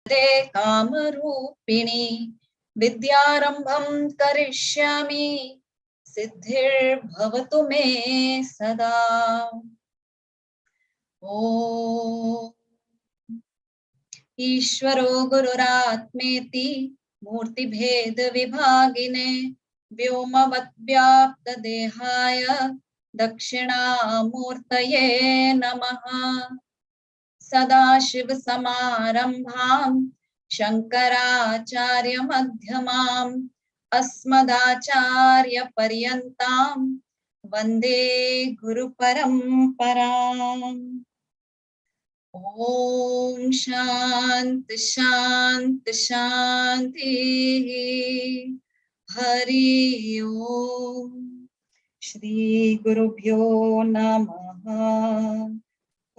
ते कामरूपिणी विद्यारंभं करिष्यामि सिद्धिर्भवतु मे सदा। ॐ ईश्वरो गुरुरात्मेति मूर्तिभेद विभागिने व्योमवद्व्याप्तदेहाय दक्षिणामूर्तये नमः। सदाशिवसमारम्भां शङ्कराचार्यमध्यमाम् अस्मदाचार्यपर्यन्तां वन्दे गुरुपरम्पराम्। ॐ शान्ति शान्ति शान्तिः। हरि ओम। श्री गुरुभ्यो नमः।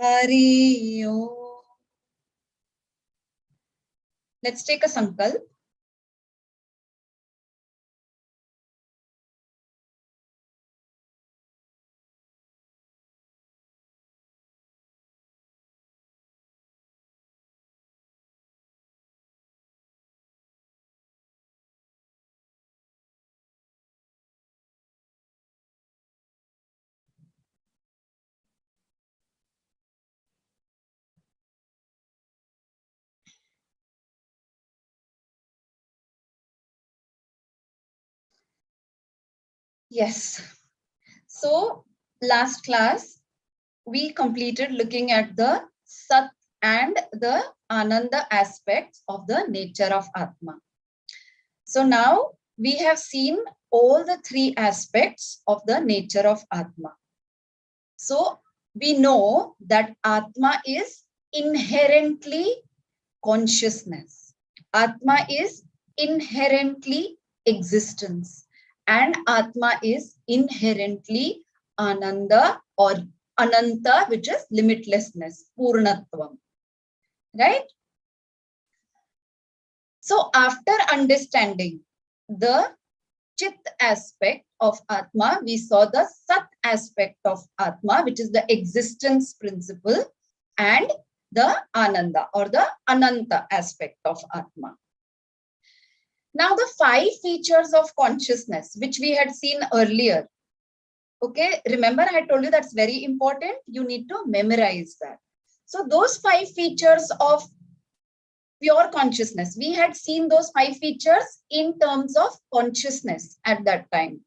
हरि ओम। Let's take a sankalp. Yes. So last class we completed looking at the Sat and the Ananda aspects of the nature of Atma. So now we have seen all the three aspects of the nature of Atma. So we know that Atma is inherently consciousness. Atma is inherently existence. And Atma is inherently Ananda or Ananta, which is limitlessness, Purnatvam. Right? So after understanding the Chit aspect of Atma, we saw the Sat aspect of Atma, which is the existence principle, and the Ananda or the Ananta aspect of Atma. Now the 5 features of consciousness, which we had seen earlier. Okay, remember I told you that's very important. You need to memorize that. So those 5 features of pure consciousness, we had seen those 5 features in terms of consciousness at that time.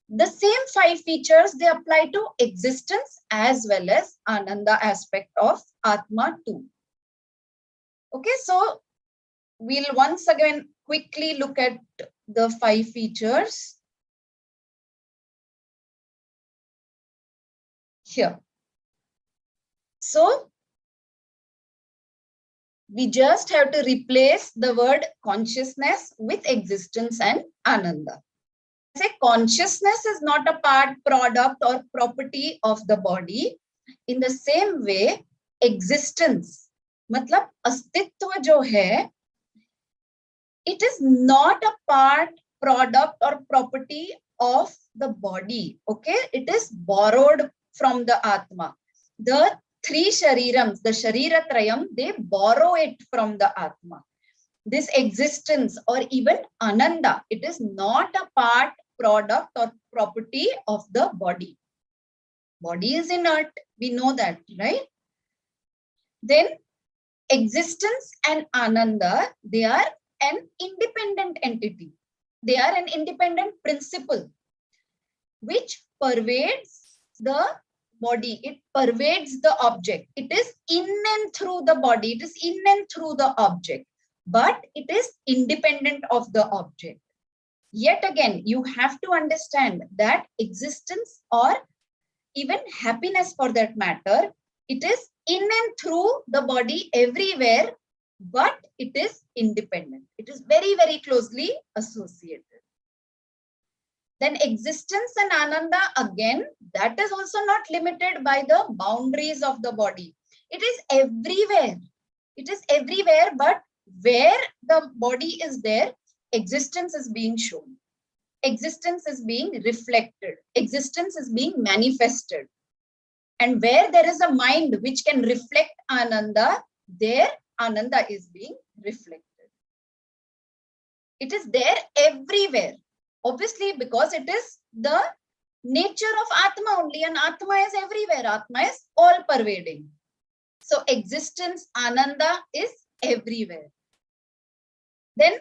The same 5 features, they apply to existence as well as Ananda aspect of Atma too. Okay, so we'll once again quickly look at the 5 features here. So we just have to replace the word consciousness with existence and Ananda. Say consciousness is not a part, product or property of the body. In the same way, existence, matlab astitva jo hai, it is not a part, product or property of the body. Okay, it is borrowed from the Atma. The 3 sharirams, the shariratrayam, they borrow it from the Atma. This existence or even Ananda, it is not a part, product or property of the body. Body is inert, we know that, right? Then existence and Ananda, they are an independent entity. They are an independent principle which pervades the body. It pervades the object. It is in and through the body. It is in and through the object, but it is independent of the object. Yet again, you have to understand that existence or even happiness for that matter, it is in and through the body everywhere, but it is independent. It is very, very closely associated. Then existence and Ananda, again, that is also not limited by the boundaries of the body. It is everywhere. It is everywhere, but where the body is there, existence is being shown. Existence is being reflected. Existence is being manifested. And where there is a mind which can reflect Ananda, there Ananda is being reflected. It is there everywhere. Obviously, because it is the nature of Atma only, and Atma is everywhere. Atma is all pervading. So existence, Ananda, is everywhere. Then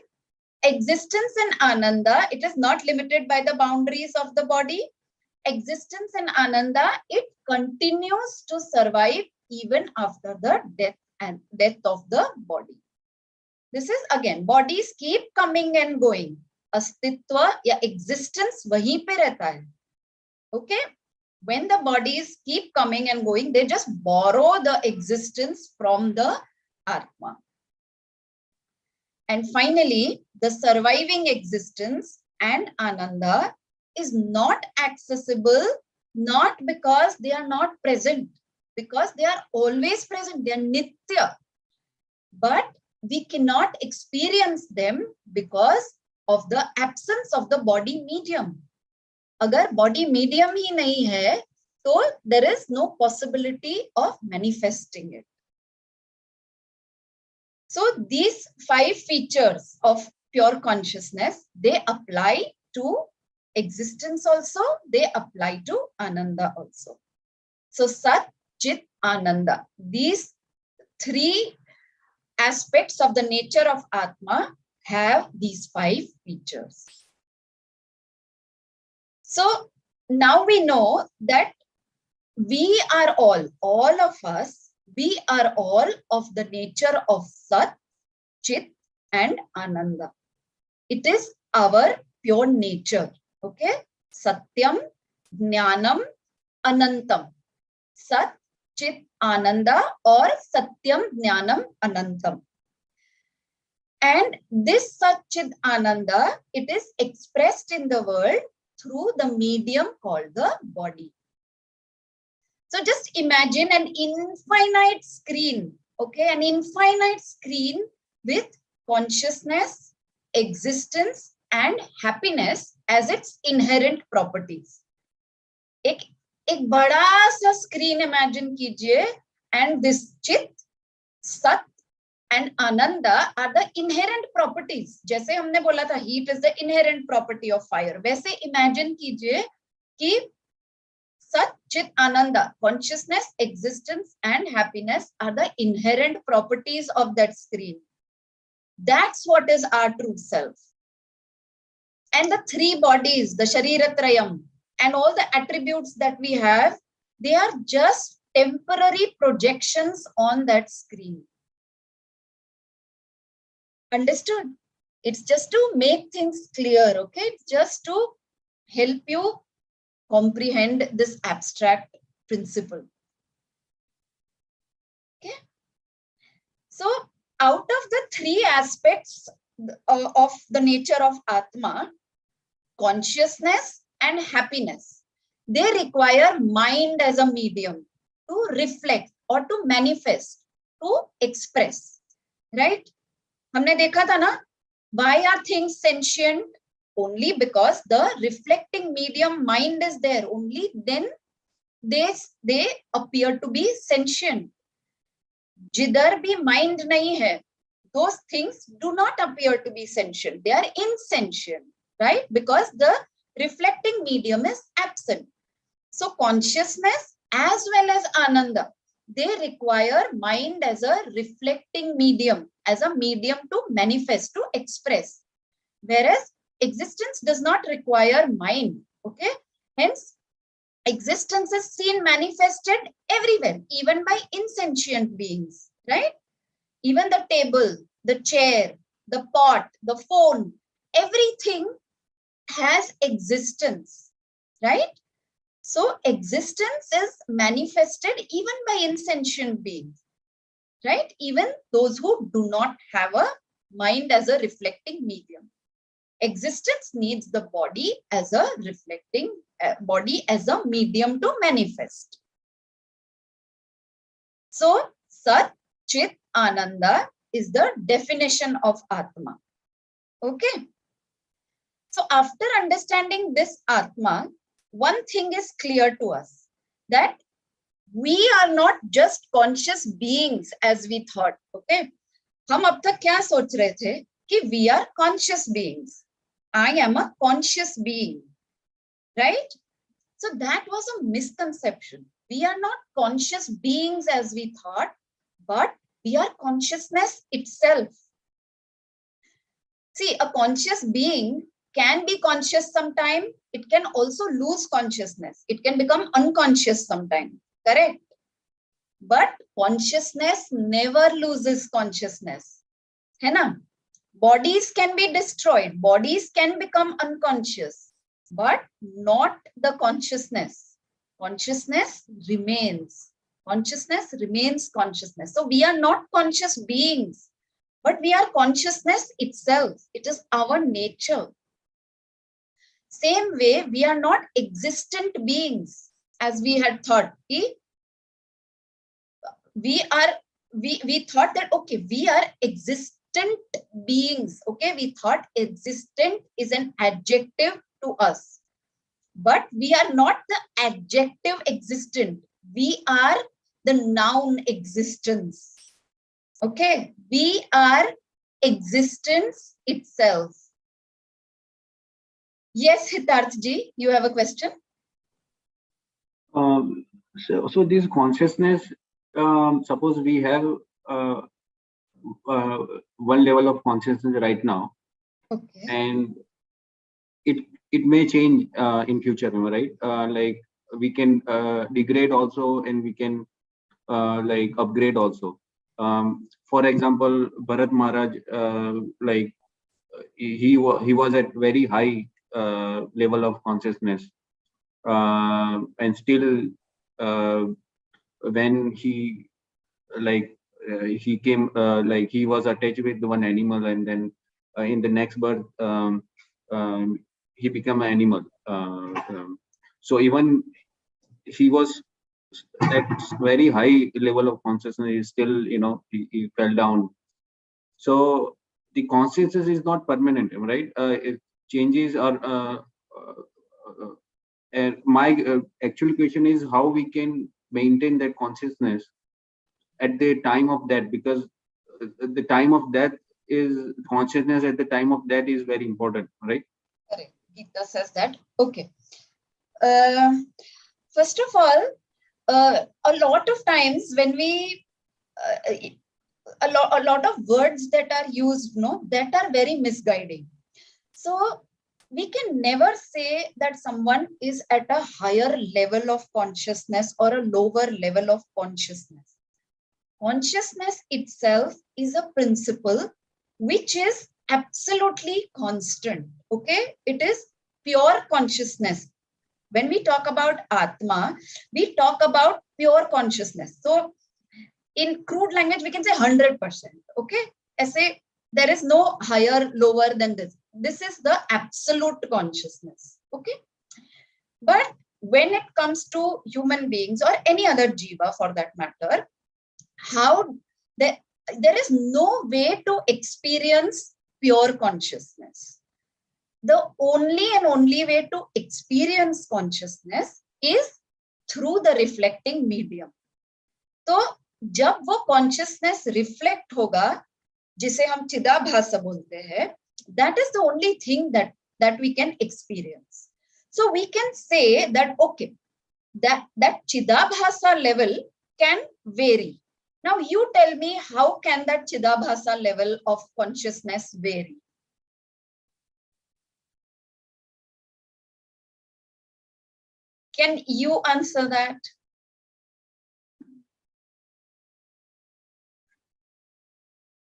existence and Ananda, it is not limited by the boundaries of the body. Existence and Ananda, it continues to survive even after the death of the body. This is again, bodies keep coming and going. Astitva ya existence wahi pe rehta hai. Okay? When the bodies keep coming and going, they just borrow the existence from the Atma. And finally, the surviving existence and Ananda is not accessible, not because they are not present, because they are always present, they are nitya. But we cannot experience them because of the absence of the body medium. Agar body medium hi nahi hai, so there is no possibility of manifesting it. So these 5 features of pure consciousness, they apply to existence also, they apply to Ananda also. So Sat, Chit, Ananda, these 3 aspects of the nature of Atma have these 5 features. So now we know that we are all of us, we are all of the nature of Sat, Chit, and Ananda. It is our pure nature. Okay? Satyam, Jnanam, Anantam. Sat, Chit, Ananda, or Satyam, Jnanam, Anantam. And this Sat, Chit, Ananda, it is expressed in the world through the medium called the body. So just imagine an infinite screen, okay? An infinite screen with consciousness, existence, and happiness as its inherent properties. एक बड़ा सा screen imagine कीजिए, and this Chit, Sat, and Ananda are the inherent properties. जैसे हमने बोला था heat is the inherent property of fire, वैसे imagine कीजिए कि Sat, Chit, Ananda, consciousness, existence, and happiness are the inherent properties of that screen. That's what is our true self. And the 3 bodies, the Shariratrayam, and all the attributes that we have, they are just temporary projections on that screen. Understood? It's just to make things clear, okay? It's just to help you comprehend this abstract principle. Okay? So, out of the 3 aspects of the nature of Atma, consciousness and happiness, they require mind as a medium to reflect or to manifest, to express, right? हमने देखा था ना, why are things sentient? Only because the reflecting medium mind is there. Only then they appear to be sentient. Jidhar bhi mind nahi hai, those things do not appear to be sentient. They are insentient, right? Because the reflecting medium is absent. So consciousness as well as Ananda, they require mind as a reflecting medium, as a medium to manifest, to express. Whereas existence does not require mind, okay? Hence, existence is seen manifested everywhere, even by insentient beings, right? Even the table, the chair, the pot, the phone, everything has existence, right? So existence is manifested even by insentient beings, right? Even those who do not have a mind as a reflecting medium. Existence needs the body as a reflecting body as a medium to manifest. So, Sat, Chit, Ananda is the definition of Atma. Okay. So, after understanding this Atma, one thing is clear to us, that we are not just conscious beings as we thought. Okay. हम अब तक क्या सोच रहे थे कि we are conscious beings. I am a conscious being, right? So that was a misconception. We are not conscious beings as we thought, but we are consciousness itself. See, a conscious being can be conscious sometime. It can also lose consciousness. It can become unconscious sometime. Correct? But consciousness never loses consciousness. है ना? Bodies can be destroyed. Bodies can become unconscious, but not the consciousness. Consciousness remains. Consciousness remains consciousness. So we are not conscious beings, but we are consciousness itself. It is our nature. Same way, we are not existent beings as we had thought. We thought that, okay, we are existent beings. Okay, we thought existent is an adjective to us, but we are not the adjective existent. We are the noun existence. Okay, we are existence itself. Yes, 𝐒𝐻𝐼𝐺𝐻, you have a question? So this consciousness, suppose we have one level of consciousness right now, okay, and it may change in future, right? Like we can degrade also, and we can like upgrade also. For example, Bharat Maharaj, like he was at very high level of consciousness, and still when he like he came like he was attached with one animal, and then in the next birth he became an animal. So even he was at very high level of consciousness, still he fell down. So the consciousness is not permanent, right? It changes. Or my actual question is how we can maintain that consciousness at the time of death, because the time of death is consciousness at the time of death is very important, right? Correct. Gita says that. Okay. First of all, a lot of times when we a lot of words that are used, that are very misguiding. So we can never say that someone is at a higher level of consciousness or a lower level of consciousness. Consciousness itself is a principle which is absolutely constant. Okay, it is pure consciousness. When we talk about Atma, we talk about pure consciousness. So in crude language, we can say 100%. Okay, say there is no higher, lower than this. This is the absolute consciousness. Okay, but when it comes to human beings or any other jiva for that matter, how there is no way to experience pure consciousness. The only way to experience consciousness is through the reflecting medium. तो जब वो consciousness reflect होगा, जिसे हम चिदाभास बोलते हैं, that is the only thing that we can experience. So we can say that okay, that chidabhasa level can vary. Now you tell me, how can that chidabhasa level of consciousness vary? Can you answer that?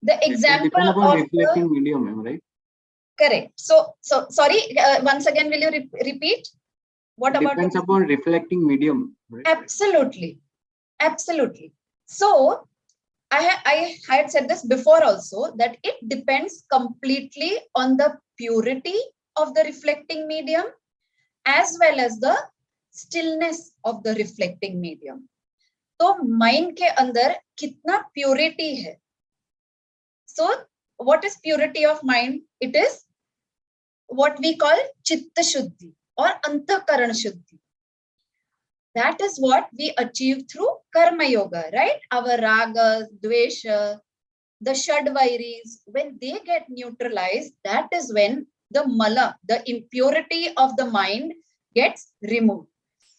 The example of reflecting medium, right? Correct. So sorry, once again, will you repeat? What about? Depends upon reflecting medium. Right? Absolutely. Absolutely. So I had said this before also, that it depends completely on the purity of the reflecting medium as well as the stillness of the reflecting medium. तो mind के अंदर कितना purity है? So what is purity of mind? It is what we call chitta shuddhi or antakaran shuddhi. That is what we achieve through karma yoga, right? Our raga, dvesha, the Shadvairis, when they get neutralized, that is when the mala, the impurity of the mind, gets removed.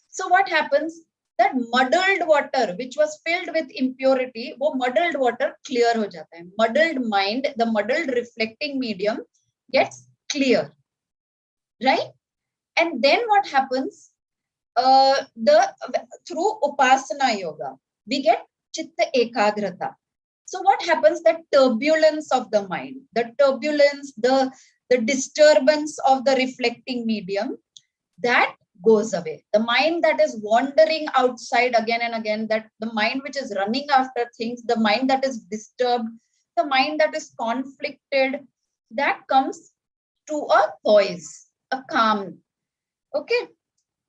So what happens? That muddled water, which was filled with impurity, वो muddled water clear हो जाता है. Muddled mind, the muddled reflecting medium gets clear, right? And then what happens? Through Upasana Yoga, we get Chitta Ekagrata. So what happens? That turbulence of the mind, the turbulence, the disturbance of the reflecting medium, that goes away. The mind that is wandering outside again and again, that the mind which is running after things, the mind that is disturbed, the mind that is conflicted, that comes to a poise, a calm. Okay.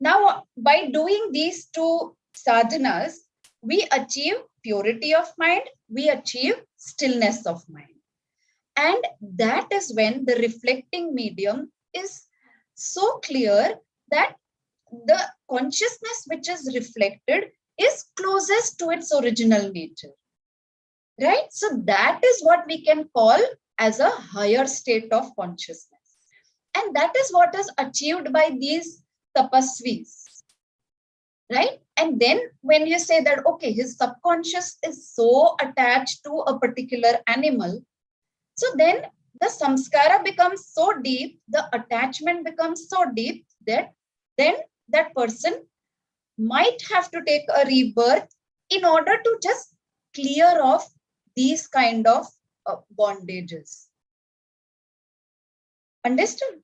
Now, by doing these two sadhanas, we achieve purity of mind, we achieve stillness of mind. And that is when the reflecting medium is so clear that the consciousness which is reflected is closest to its original nature, right? So that is what we can call as a higher state of consciousness. And that is what is achieved by these tapasvis, right? And then when you say that, okay, his subconscious is so attached to a particular animal, so then the samskara becomes so deep, the attachment becomes so deep that then that person might have to take a rebirth in order to just clear off these kind of bondages. Understood?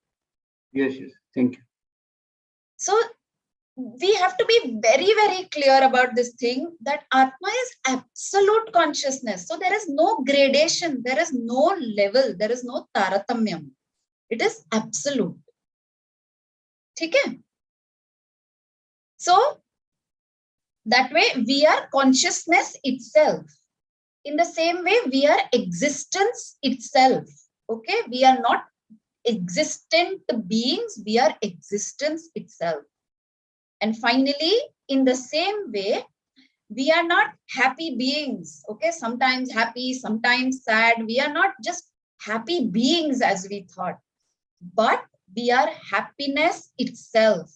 Yes, yes. Thank you. So we have to be very, very clear about this thing that Atma is absolute consciousness. So there is no gradation, there is no level, there is no taratamyam. It is absolute. Okay? So that way we are consciousness itself. In the same way, we are existence itself. Okay? We are not existent beings, we are existence itself. And finally, in the same way, we are not happy beings. Okay? Sometimes happy, sometimes sad. We are not just happy beings as we thought, but we are happiness itself.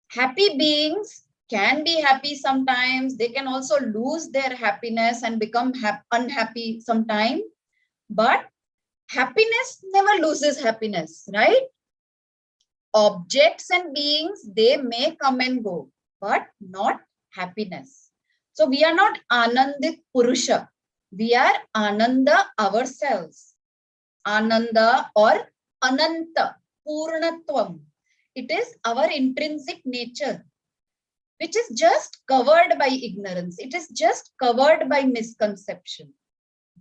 Happy beings can be happy sometimes. They can also lose their happiness and become unhappy sometime. But happiness never loses happiness, right? Objects and beings, they may come and go, but not happiness. So we are not Anandit Purusha. We are Ananda ourselves. Ananda or Ananta, Purnatvam. It is our intrinsic nature, which is just covered by ignorance. It is just covered by misconception.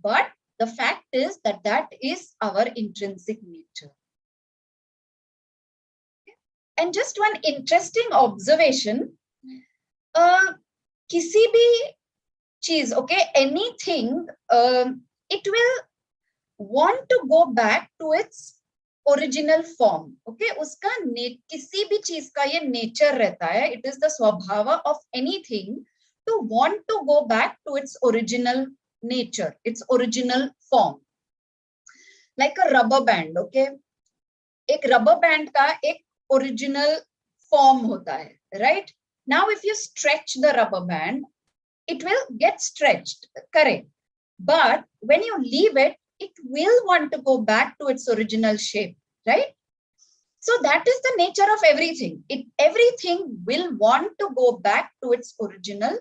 But the fact is that that is our intrinsic nature. And just one interesting observation, kisi bhi cheez, okay, anything, it will want to go back to its original form. Okay, uska kisi bhi cheez ka ye nature rehta hai. It is the swabhava of anything to want to go back to its original nature, its original form. Like a rubber band, okay? Ek rubber band ka ek original form hota hai, right? Now, if you stretch the rubber band, it will get stretched, correct? But when you leave it, it will want to go back to its original shape, right? So that is the nature of everything. Everything will want to go back to its original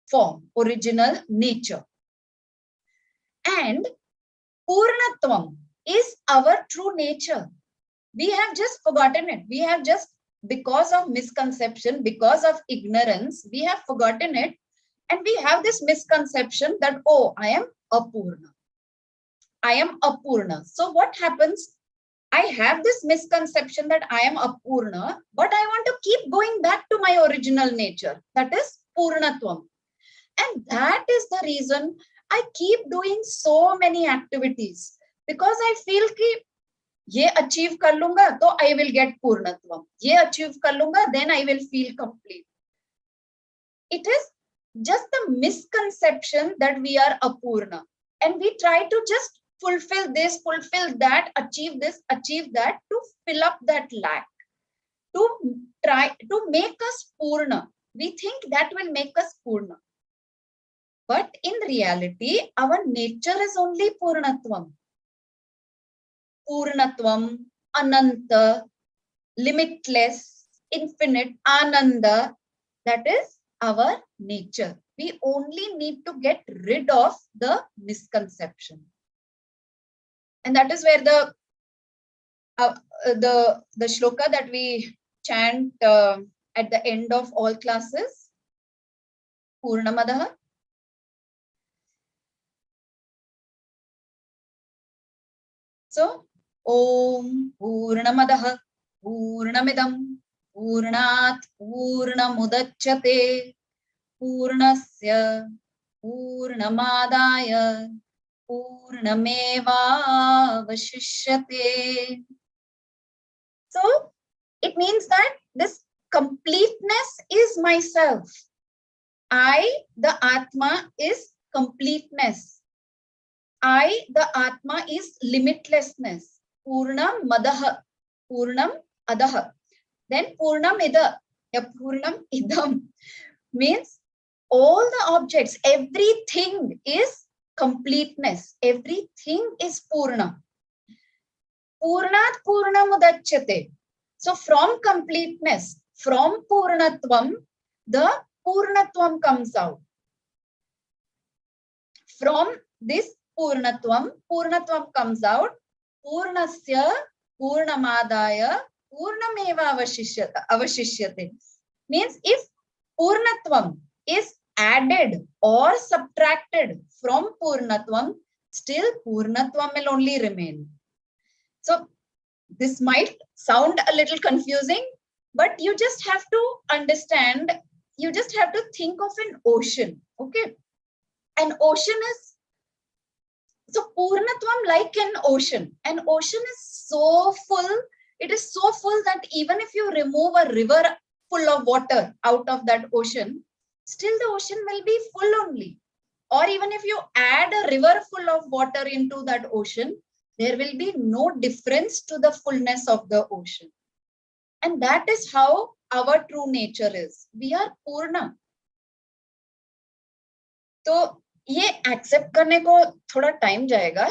form, original nature. And Purnatvam is our true nature. We have just forgotten it. We have just, because of misconception, because of ignorance, we have forgotten it. And we have this misconception that, oh, I am Apurna. I am Apurna. So what happens? I have this misconception that I am Apurna, but I want to keep going back to my original nature. That is Purnatvam. And that is the reason I keep doing so many activities, because I feel कि ये achieve कर लूंगा तो I will get Purnatvam. ये achieve कर लूंगा, then I will feel complete. It is just the misconception that we are Apurna. And we try to just fulfill this, fulfill that, achieve this, achieve that, to fill up that lack, to try to make us Purna. We think that will make us Purna. But in reality, our nature is only Purnatvam. Purnatvam, Ananta, limitless, infinite, Ananda. That is our nature. We only need to get rid of the misconception. And that is where the shloka that we chant at the end of all classes, Purnamadaha. So, Om Purnamadaha Purnamidam Purnat Purnamudachyate Purnasya Purnamadaya Purnamevavashishyate. So it means that this completeness is myself. I, the Atma, is completeness. I, the Atma, is limitlessness. Purnam madaha, Purnam adaha. Then Purnam ida, Purnam idam means all the objects, everything is completeness. Everything is Purna. Purnat Purnamudachyate. So from completeness, from Purnatvam, the Purnatvam comes out. From this Purnatvam comes out. Purnasya Purnamadaya Purnameva avashishyate. Means if Purnatvam is added or subtracted from Purnatvam, still Purnatvam will only remain. So this might sound a little confusing, but you just have to understand, you just have to think of an ocean. Okay. An ocean is, so Purnatvam like an ocean. An ocean is so full, it is so full that even if you remove a river full of water out of that ocean, still the ocean will be full only. Or even if you add a river full of water into that ocean, there will be no difference to the fullness of the ocean. And that is how our true nature is. We are Purna. तो ये accept करने को थोड़ा time जाएगा,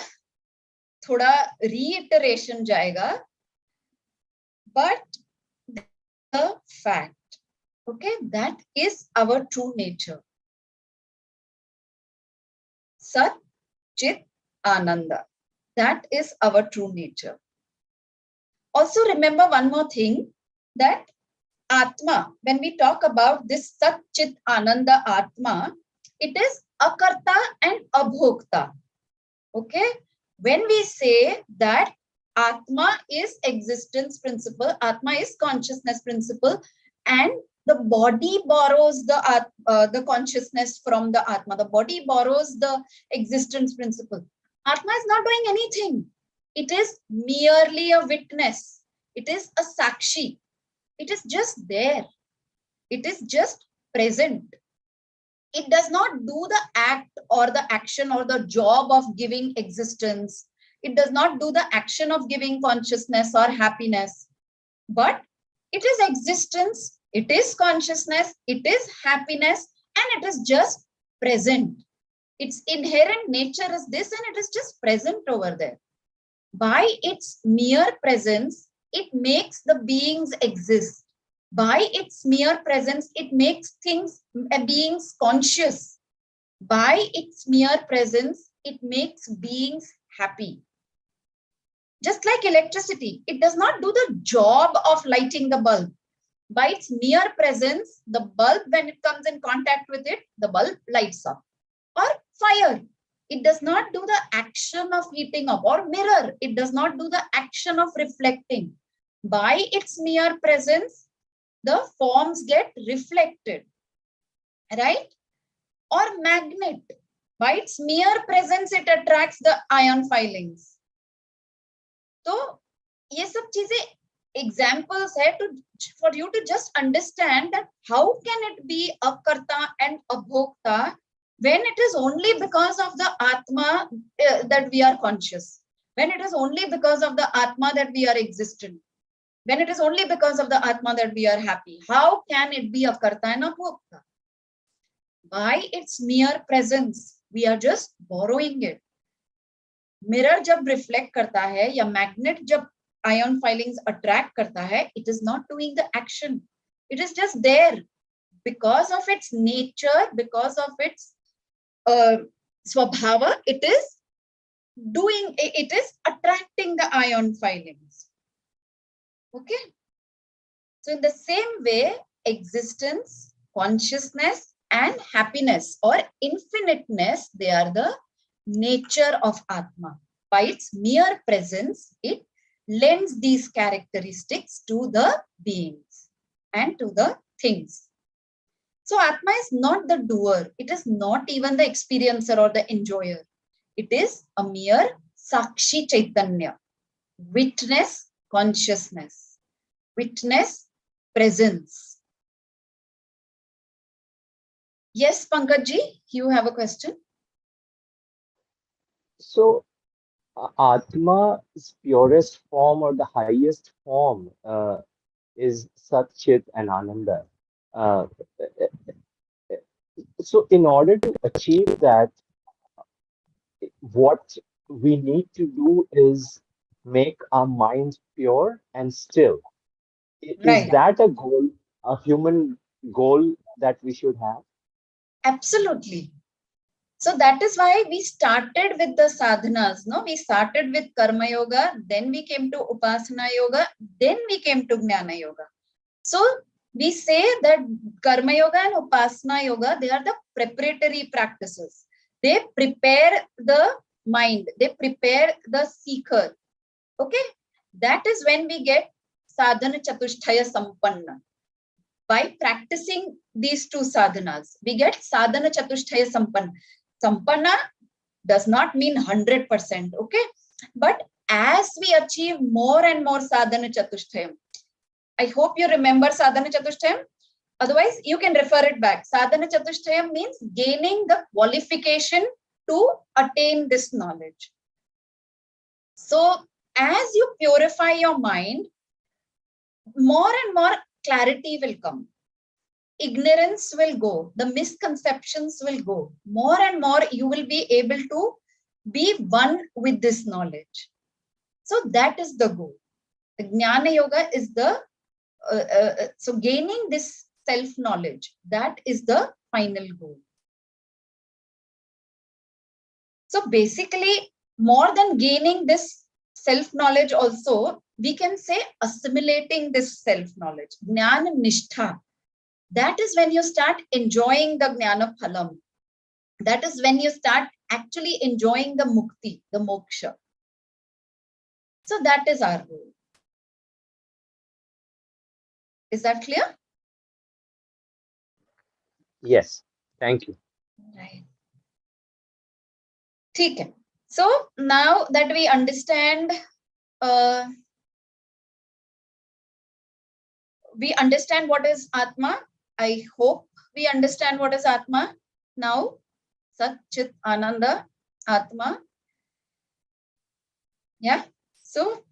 थोड़ा reiteration जाएगा, but the fact, okay, that is our true nature. Sat, Chit, Ananda. That is our true nature. Also remember one more thing, that Atma, when we talk about this Sat, Chit, Ananda Atma, it is Akarta and Abhokta. Okay? When we say that Atma is existence principle, Atma is consciousness principle, and the body borrows the consciousness from the Atma. The body borrows the existence principle. Atma is not doing anything. It is merely a witness. It is a sakshi. It is just there. It is just present. It does not do the act or the action or the job of giving existence. It does not do the action of giving consciousness or happiness. But it is existence, it is consciousness, it is happiness, and it is just present. Its inherent nature is this, and it is just present over there. By its mere presence, it makes the beings exist. By its mere presence, it makes beings conscious. By its mere presence, it makes beings happy. Just like electricity, it does not do the job of lighting the bulb. By its mere presence, the bulb, when it comes in contact with it, the bulb lights up. Or fire, it does not do the action of heating up. Or mirror, it does not do the action of reflecting. By its mere presence, the forms get reflected, right? Or magnet, by its mere presence, it attracts the ion filings. So, ये सब चीजें examples है for you to just understand that how can it be a karta and a bhokta when it is only because of the Atma that we are conscious, when it is only because of the Atma that we are existent, when it is only because of the Atma that we are happy, how can it be a karta and a bhokta? By its mere presence, we are just borrowing it. Mirror जब reflect करता है या magnet जब ion filings attract करता है, it is not doing the action. It is just there because of its nature, because of its swabhava. It is attracting the ion filings. Okay. So in the same way, existence, consciousness, and happiness or infiniteness, they are the nature of Atma. By its mere presence, it lends these characteristics to the beings and to the things. So Atma is not the doer. It is not even the experiencer or the enjoyer. It is a mere Sakshi Chaitanya, witness consciousness, witness presence. Yes, Pankajji, you have a question? So, Atma's purest form or the highest form is Sat, Chit, and Ananda. Uh, so, in order to achieve that, what we need to do is make our mind pure and still. Is Right. that a goal, a human goal that we should have? Absolutely. So that is why we started with the sadhanas. No, we started with karma yoga, then we came to upasana yoga, then we came to jnana yoga. So we say that karma yoga and upasana yoga, they are the preparatory practices. They prepare the mind, they prepare the seeker. Okay, that is when we get sadhana chatushtaya sampanna. By practicing these two sadhanas, we get sadhana chatushtaya sampanna. Sampanna does not mean 100%, okay? But as we achieve more and more sadhana chatushtayam, I hope you remember sadhana chatushtayam. Otherwise, you can refer it back. Sadhana chatushtayam means gaining the qualification to attain this knowledge. So as you purify your mind, more and more clarity will come. Ignorance will go, the misconceptions will go. More and more you will be able to be one with this knowledge. So that is the goal. The Jnana Yoga is the, so gaining this self-knowledge, that is the final goal. So basically, more than gaining this self-knowledge also, we can say assimilating this self-knowledge. Jnana Nishtha. That is when you start enjoying the Jnana Phalam. That is when you start actually enjoying the Mukti, the Moksha. So that is our goal. Is that clear? Yes, thank you. Right. Okay. So now that we understand, what is Atma. I hope we understand what is Atma now. Sat, Chit, Ananda, Atma. Yeah. So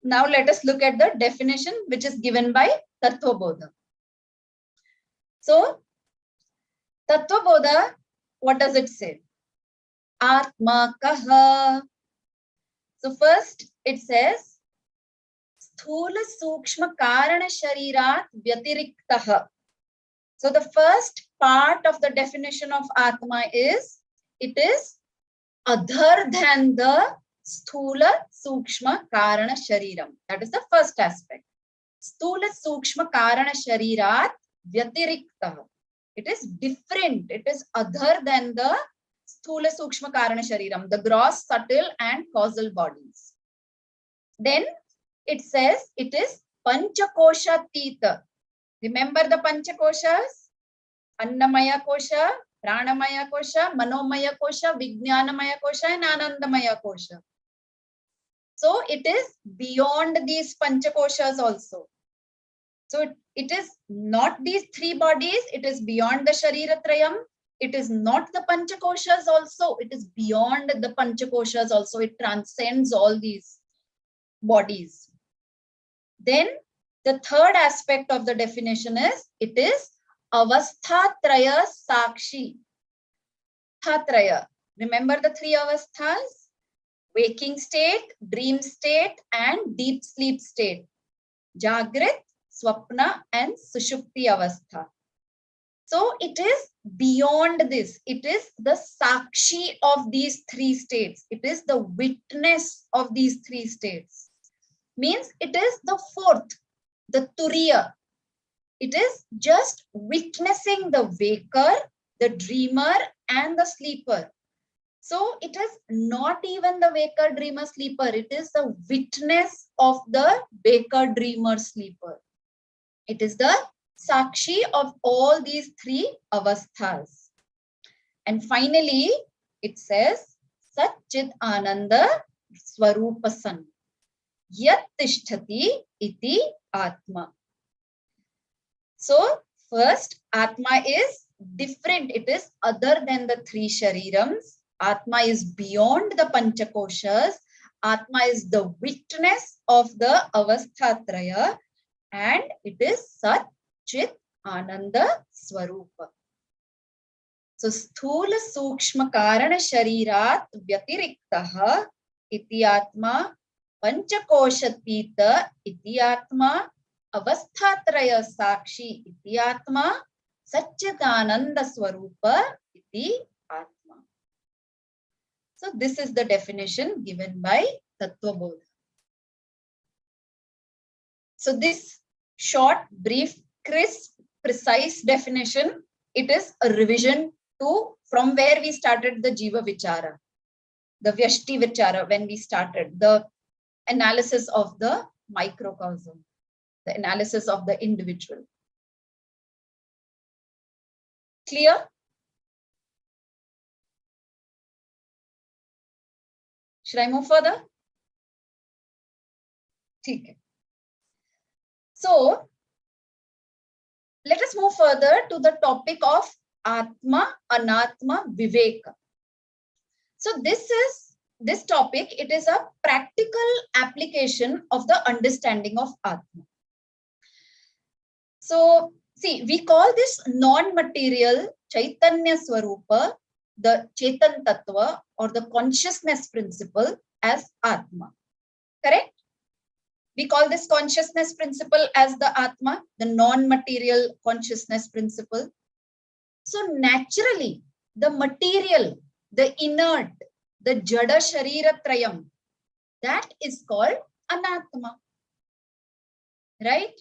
now let us look at the definition which is given by Tattvabodhha. So Tattvabodhha, what does it say? Atma kaha. So first it says Sthula Sukshma Karana Sharirat Vyatiriktaha. So the first part of the definition of Atma is, it is other than the Sthula Sukshma Karana Shariram. That is the first aspect. Sthula Sukshma Karana Sharirat Vyatiriktaha. It is different. It is other than the Sthula Sukshma Karana Shariram, the gross, subtle and causal bodies. Then it says it is Panchakosha Tita. Remember the Panchakoshas? Annamaya Kosha, Pranamaya Kosha, Manomaya Kosha, Vijnanamaya Kosha and Anandamaya Kosha. So it is beyond these Panchakoshas also. So it is not these three bodies, it is beyond the Shariratrayam, It is not the Panchakoshas also. It is beyond the Panchakoshas also. It transcends all these bodies. Then the third aspect of the definition is, it is avasthatraya sakshi. Avasthatraya. Remember the three avasthas? Waking state, dream state, and deep sleep state. Jagrit, Swapna, and Sushupti avastha. So it is beyond this. It is the sakshi of these three states. It is the witness of these three states. Means it is the fourth, the turiya. It is just witnessing the waker, the dreamer, and the sleeper. So it is not even the waker, dreamer, sleeper. It is the witness of the waker, dreamer, sleeper. It is the sakshi of all these three avasthas. And finally, it says, Satchit Ananda Swarupasan. Yat Tishtati iti Atma. So first, Atma is different. It is other than the three sharirams. Atma is beyond the Panchakoshas. Atma is the witness of the avasthatraya, and it is Sat Chit Ananda Swarupa. So Sthula Sukshma Karana Sharirat Vyatiriktaha iti Atma, Panchakoshatita iti Atma, Avasthatraya Sakshi iti Atma, Satchitananda Swarupa iti Atma. So this is the definition given by Tattvabodhha. So this short, brief, crisp, precise definition, it is a revision to from where we started the Jiva Vichara, the Vyashti Vichara, when we started the analysis of the microcosm, the analysis of the individual. Clear? Should I move further? Okay. So let us move further to the topic of Atma, Anathema, Viveka. So this topic, it is a practical application of the understanding of Atma. So see, we call this non-material Chaitanya Swarupa, the Chetan Tattva, or the consciousness principle, as Atma. Correct? We call this consciousness principle as the Atma, the non-material consciousness principle. So naturally, the material, the inert, the Jada Sharira Trayam, that is called Anathema. Right?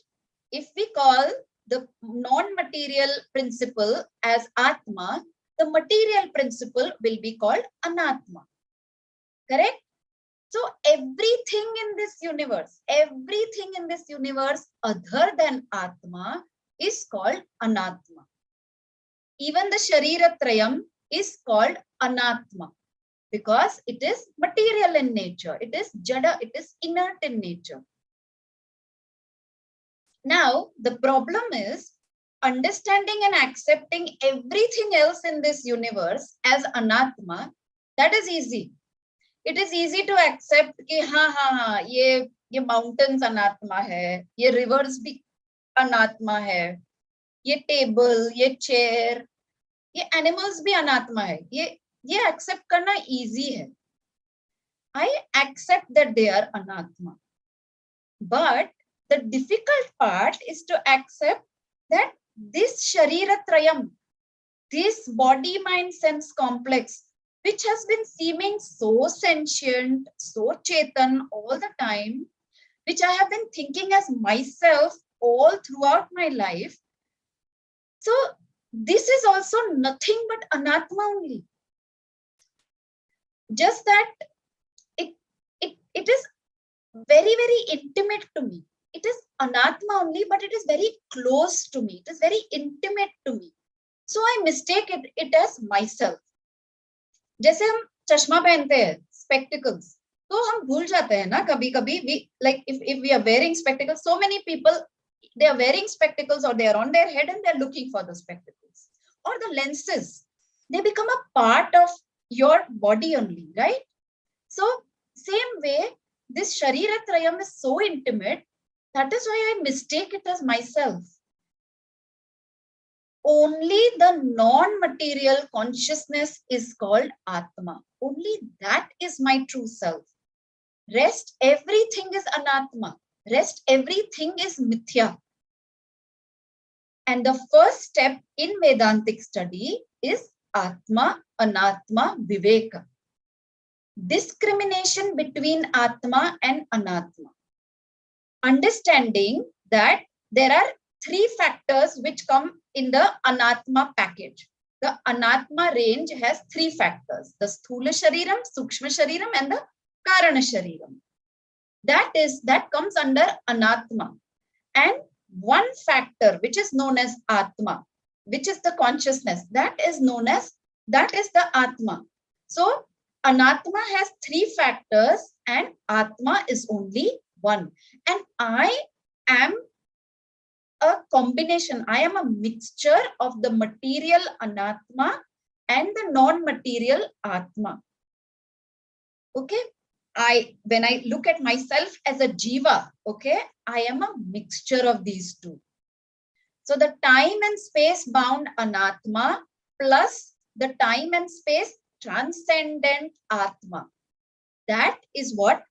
If we call the non-material principle as Atma, the material principle will be called Anathema. Correct? So everything in this universe other than Atma is called Anathema. Even the Sharira Trayam is called Anathema because it is material in nature. It is Jada, it is inert in nature. Now, the problem is understanding and accepting everything else in this universe as Anathema. That is easy. It is easy to accept कि हाँ ये mountains अनात्मा है, ये rivers भी अनात्मा है, ये table, ये chair, ये animals भी अनात्मा है. ये accept करना easy है. I accept that they are anatma. But the difficult part is to accept that this Sharira Trayam, this body, mind, sense complex, which has been seeming so sentient, so Chetan all the time, which I have been thinking as myself all throughout my life. So this is also nothing but Anatma only. Just that it is very, very intimate to me. It is Anatma only, but it is very close to me. It is very intimate to me. So I mistake it as myself. जैसे हम चश्मा पहनते हैं, spectacles, तो हम भूल जाते हैं ना कभी-कभी. We like if we are wearing spectacles, so many people they are wearing spectacles or they are on their head and they are looking for the spectacles or the lenses. they become a part of your body only, right? So same way, this Shariratrayam is so intimate. That is why I mistake it as myself. Only the non-material consciousness is called Atma. Only that is my true self. Rest, everything is Anatma. Rest, everything is Mithya. And the first step in Vedantic study is Atma, Anatma, Viveka. Discrimination between Atma and Anatma. Understanding that there are three factors which come in the Anatma package. The Anatma range has three factors: the Sthula Shariram, Sukshma Shariram, and the Karana Shariram. That comes under Anatma. And one factor which is known as Atma, which is the consciousness, that is the Atma. So Anatma has three factors and Atma is only one. And I am a combination. I am a mixture of the material Anatma and the non-material Atma. Okay. When I look at myself as a jiva, okay, I am a mixture of these two. So the time and space bound Anatma plus the time and space transcendent Atma. That is what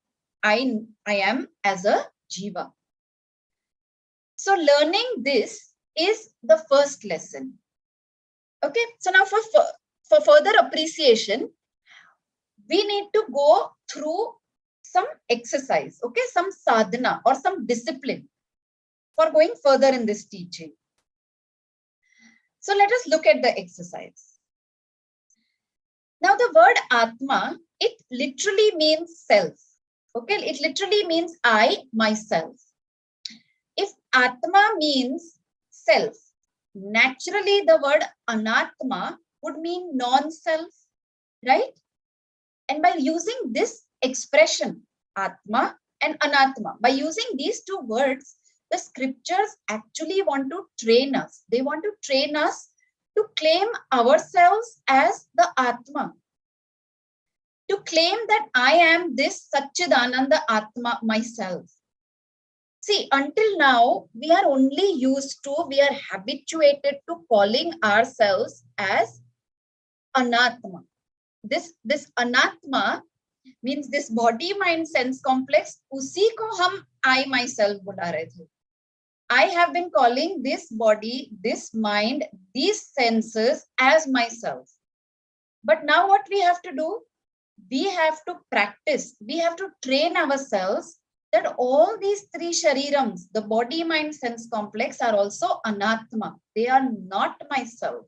I am as a jiva. So learning this is the first lesson. Okay, so now for further appreciation, we need to go through some exercise, okay, some sadhana or some discipline for going further in this teaching. So let us look at the exercise. Now the word Atma, it literally means self. Okay, it literally means I, myself. If Atma means self, naturally the word Anatma would mean non-self, right? And by using this expression, Atma and Anatma, by using these two words, the scriptures actually want to train us. They want to train us to claim ourselves as the Atma. To claim that I am this Satchidananda Atma myself. See, until now, we are habituated to calling ourselves as Anatma. This Anatma means this body mind sense complex, usi ko hum I myself bula rahe the. I have been calling this body, this mind, these senses as myself. But now what we have to do? We have to practice, we have to train ourselves that all these three sharirams, the body, mind, sense complex, are also Anatma. They are not myself.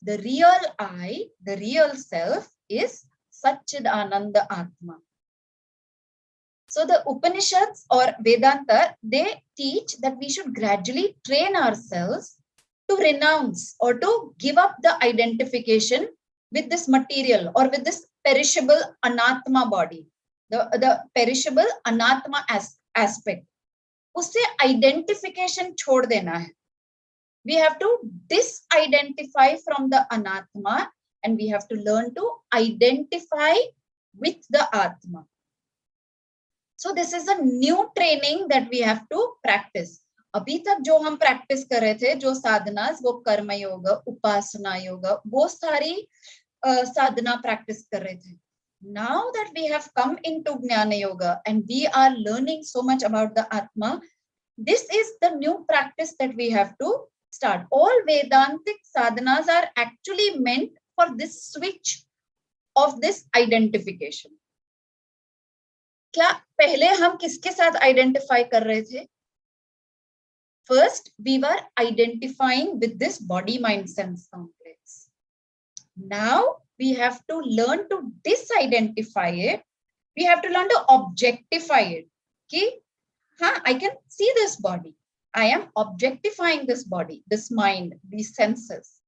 The real I, the real self is Satchidananda Atma. So the Upanishads or Vedanta, they teach that we should gradually train ourselves to renounce or to give up the identification with this material or with this perishable Anatma body, the perishable Anatma aspect. Usse identification chhod dena hai. We have to disidentify from the Anatma and we have to learn to identify with the Atma. So this is a new training that we have to practice. अभी तक जो हम practice कर रहे थे, जो sadhanas, वो कर्म योगा, upasana yoga, वो सारी sadhana practice कर रहे थे. Now that we have come into Jnana Yoga and we are learning so much about the Atma, this is the new practice that we have to start. All Vedantic sadhanas are actually meant for this switch of this identification. क्या पहले हम किसके साथ identify कर रहे थे? First, we were identifying with this body, mind, sense complex. Now, we have to learn to disidentify it. We have to learn to objectify it. Okay? I can see this body. I am objectifying this body, this mind, these senses.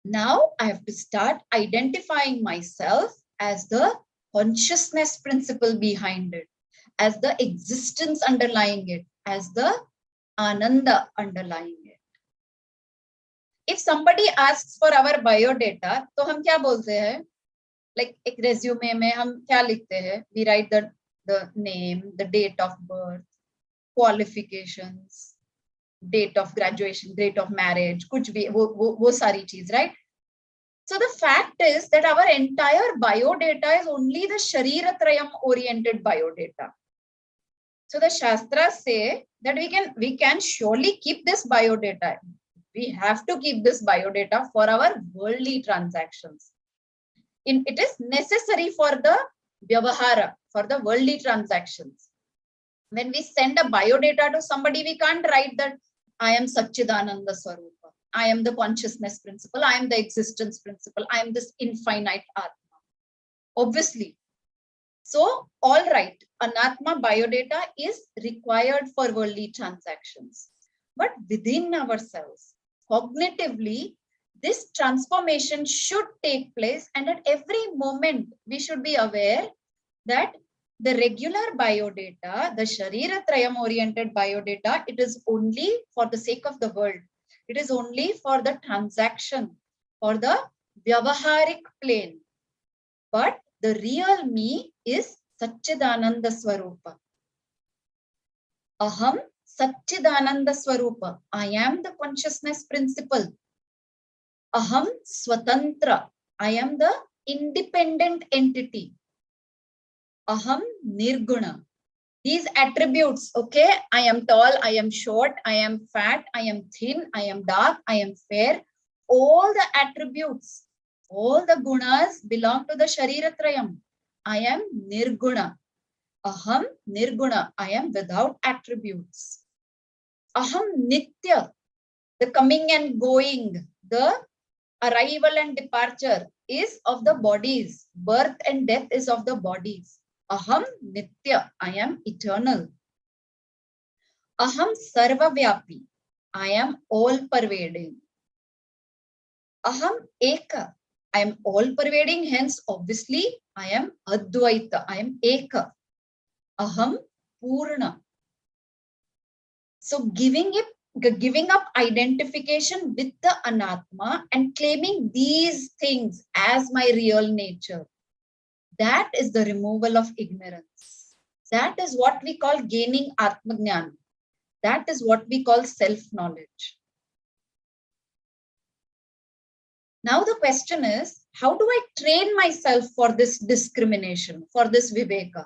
Now, I have to start identifying myself as the consciousness principle behind it, as the existence underlying it, as the Ananda underlying it. if somebody asks for our biodata, तो हम क्या बोलते हैं? Like एक resume में हम क्या लिखते हैं? We write the name, the date of birth, qualifications, date of graduation, date of marriage, कुछ भी वो सारी चीज, right? So the fact is that our entire biodata is only the Shariratrayam oriented biodata. So the Shastras say that we can surely keep this biodata. We have to keep this biodata for our worldly transactions. It is necessary for the vyavahara, for the worldly transactions. When we send a biodata to somebody, we can't write that I am Satchidananda Swarupa, I am the consciousness principle, I am the existence principle, I am this infinite Atma. Obviously. So, all right, Anatma biodata is required for worldly transactions. But within ourselves, cognitively, this transformation should take place, and at every moment, we should be aware that the regular biodata, the Shariratrayam oriented biodata, it is only for the sake of the world. It is only for the transaction, for the vyavaharik plane. But the real me is Satchidananda Swarupa. Aham Satchidananda Swarupa. I am the consciousness principle. Aham Swatantra. I am the independent entity. Aham Nirguna. These attributes, okay, I am tall, I am short, I am fat, I am thin, I am dark, I am fair. All the attributes, all the gunas belong to the Shariratrayam. I am Nirguna. Aham Nirguna. I am without attributes. Aham Nitya. The coming and going, the arrival and departure is of the bodies. Birth and death is of the bodies. Aham Nitya. I am eternal. Aham Sarvavyapi. I am all-pervading. Aham Eka. I am all-pervading, hence obviously I am Advaita. I am Eka. Aham Purna. So giving up identification with the Anatma and claiming these things as my real nature, that is the removal of ignorance. That is what we call gaining Atma Jnana. That is what we call self-knowledge. Now the question is, how do I train myself for this discrimination, for this viveka?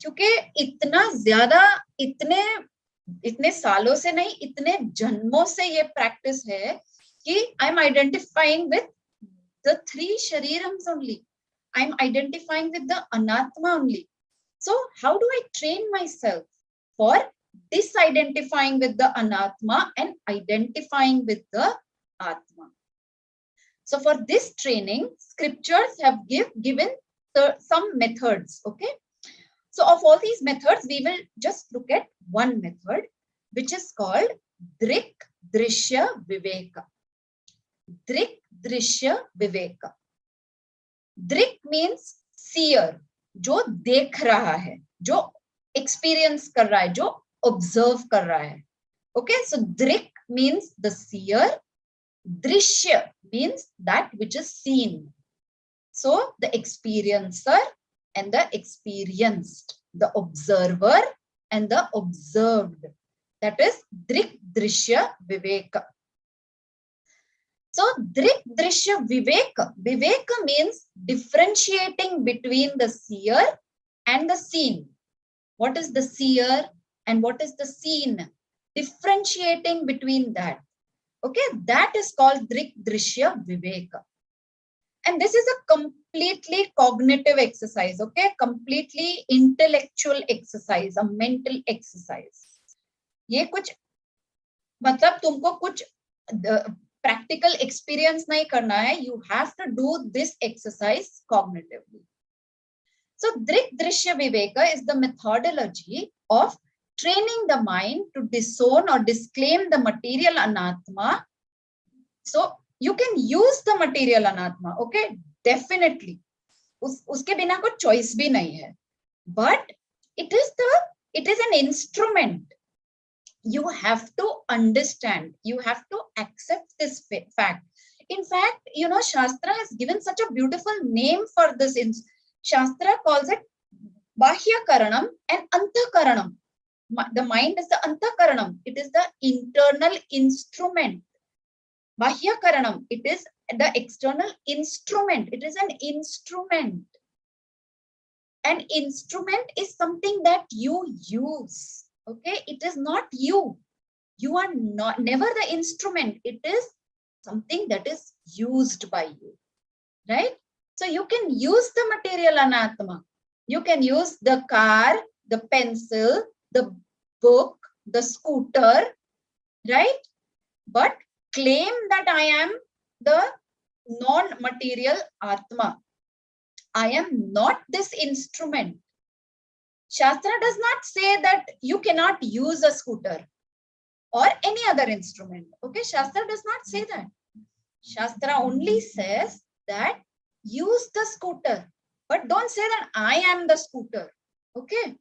क्योंकि इतना ज्यादा इतने सालों से नहीं, इतने जन्मों से ये प्रैक्टिस है कि I am identifying with the three sharirams only. I am identifying with the Anatma only. So how do I train myself for disidentifying with the Anatma and identifying with the Atma? So for this training, scriptures have given some methods, okay? So of all these methods, we will just look at one method, which is called Drik Drishya Viveka. Drik Drishya Viveka. Drik means seer, जो देख रहा है, जो experience कर रहा है, जो observe कर रहा है. Okay, so Drik means the seer. Drishya means that which is seen. So the experiencer and the experienced, the observer and the observed. That is Drik Drishya Viveka. So Drik Drishya Viveka. Viveka means differentiating between the seer and the seen. What is the seer and what is the seen? Differentiating between that. Okay, that is called Drik Drishya Viveka. And this is a completely cognitive exercise, okay? Completely intellectual exercise, a mental exercise. ये कुछ मतलब तुमको कुछ practical experience नहीं करना है. You have to do this exercise cognitively. So Drik Drishya Viveka is the methodology of training the mind to disown or disclaim the material Anatma. So you can use the material Anatma, okay? Definitely. उसके बिना कोई choice भी नहीं है. But it is an instrument. You have to understand, you have to accept this fact. In fact, you know, Shastra has given such a beautiful name for this. Shastra calls it Bahya Karanam and Antakaranam. The mind is the Antakaranam. It is the internal instrument. Bahya Karanam, it is the external instrument. It is an instrument. An instrument is something that you use. Okay, it is not you. You are never the instrument. It is something that is used by you, right? So you can use the material Anatma. You can use the car, the pencil, the book, the scooter, right? But claim that I am the non-material Atma. I am not this instrument. Shastra does not say that you cannot use a scooter or any other instrument. Okay, Shastra does not say that. Shastra only says that use the scooter, but don't say that I am the scooter. Okay,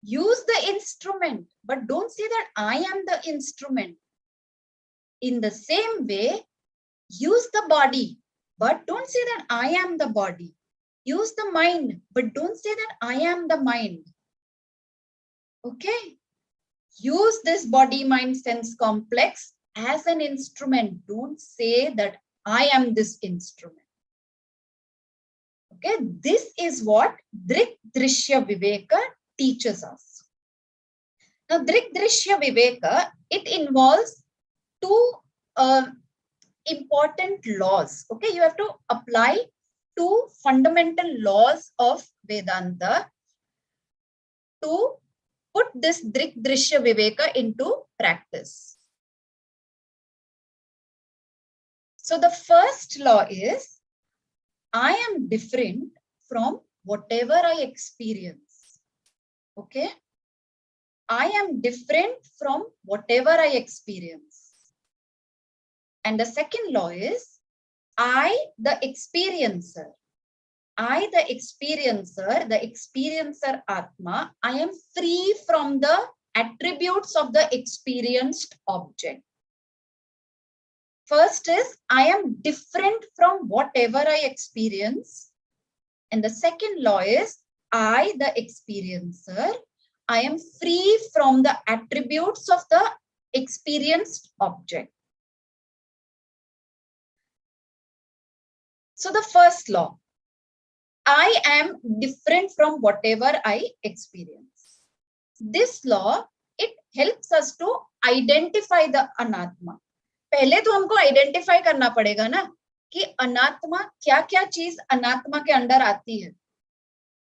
use the instrument, but don't say that I am the instrument. In the same way, use the body, but don't say that I am the body. Use the mind, but don't say that I am the mind. Okay, use this body, mind, sense complex as an instrument. Don't say that I am this instrument. Okay, this is what Drik Drishya Viveka teaches us. Now, Drik Drishya Viveka, it involves two important laws. Okay, you have to apply two fundamental laws of Vedanta to put this Drik Drishya Viveka into practice. So the first law is, I am different from whatever I experience. Okay? I am different from whatever I experience. And the second law is, I, the experiencer, the experiencer Atma, I am free from the attributes of the experienced object. First is, I am different from whatever I experience. And the second law is, I, the experiencer, I am free from the attributes of the experienced object. So the first law, I am different from whatever I experience. This law, it helps us to identify the Anatma. पहले तो हमको identify करना पड़ेगा ना कि अनात्मा क्या क्या चीज अनात्मा के अंडर आती है.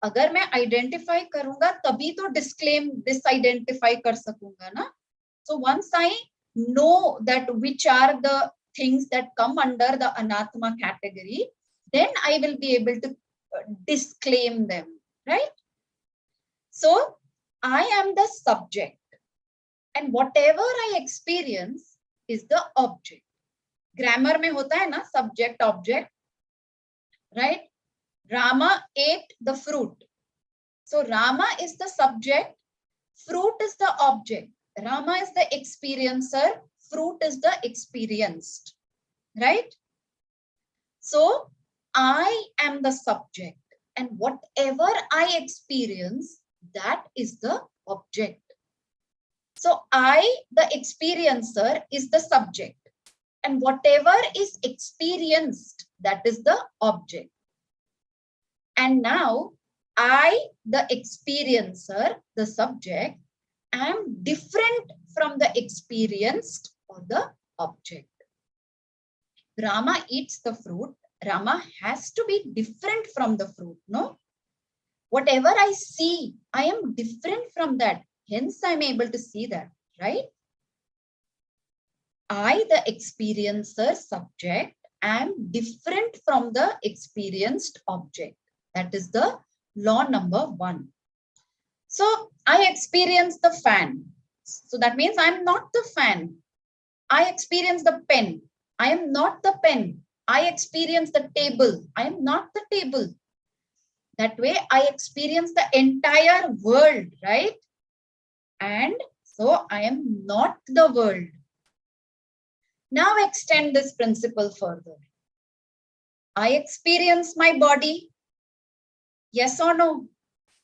अगर मैं आइडेंटिफाई करूंगा तभी तो डिसआइडेंटिफाई कर सकूंगा ना. So once I know that which are the things that come under the anatma category, then I will be able to disclaim them, right? So I am the subject, and whatever I experience is the object. Grammar में होता है ना subject object, right? Rama ate the fruit. So Rama is the subject, fruit is the object. Rama is the experiencer, fruit is the experienced, right? So I am the subject, and whatever I experience, that is the object. So I, the experiencer, is the subject, and whatever is experienced, that is the object. And now I, the experiencer, the subject, am different from the experienced or the object. Rama eats the fruit. Rama has to be different from the fruit, no? Whatever I see, I am different from that. Hence, I'm able to see that, right? I, the experiencer subject, am different from the experienced object. That is the law number 1. So I experience the fan. So that means I'm not the fan. I experience the pen. I am not the pen. I experience the table. I am not the table. That way I experience the entire world, right? And So I am not the world. Now extend this principle further. I experience my body. Yes or no?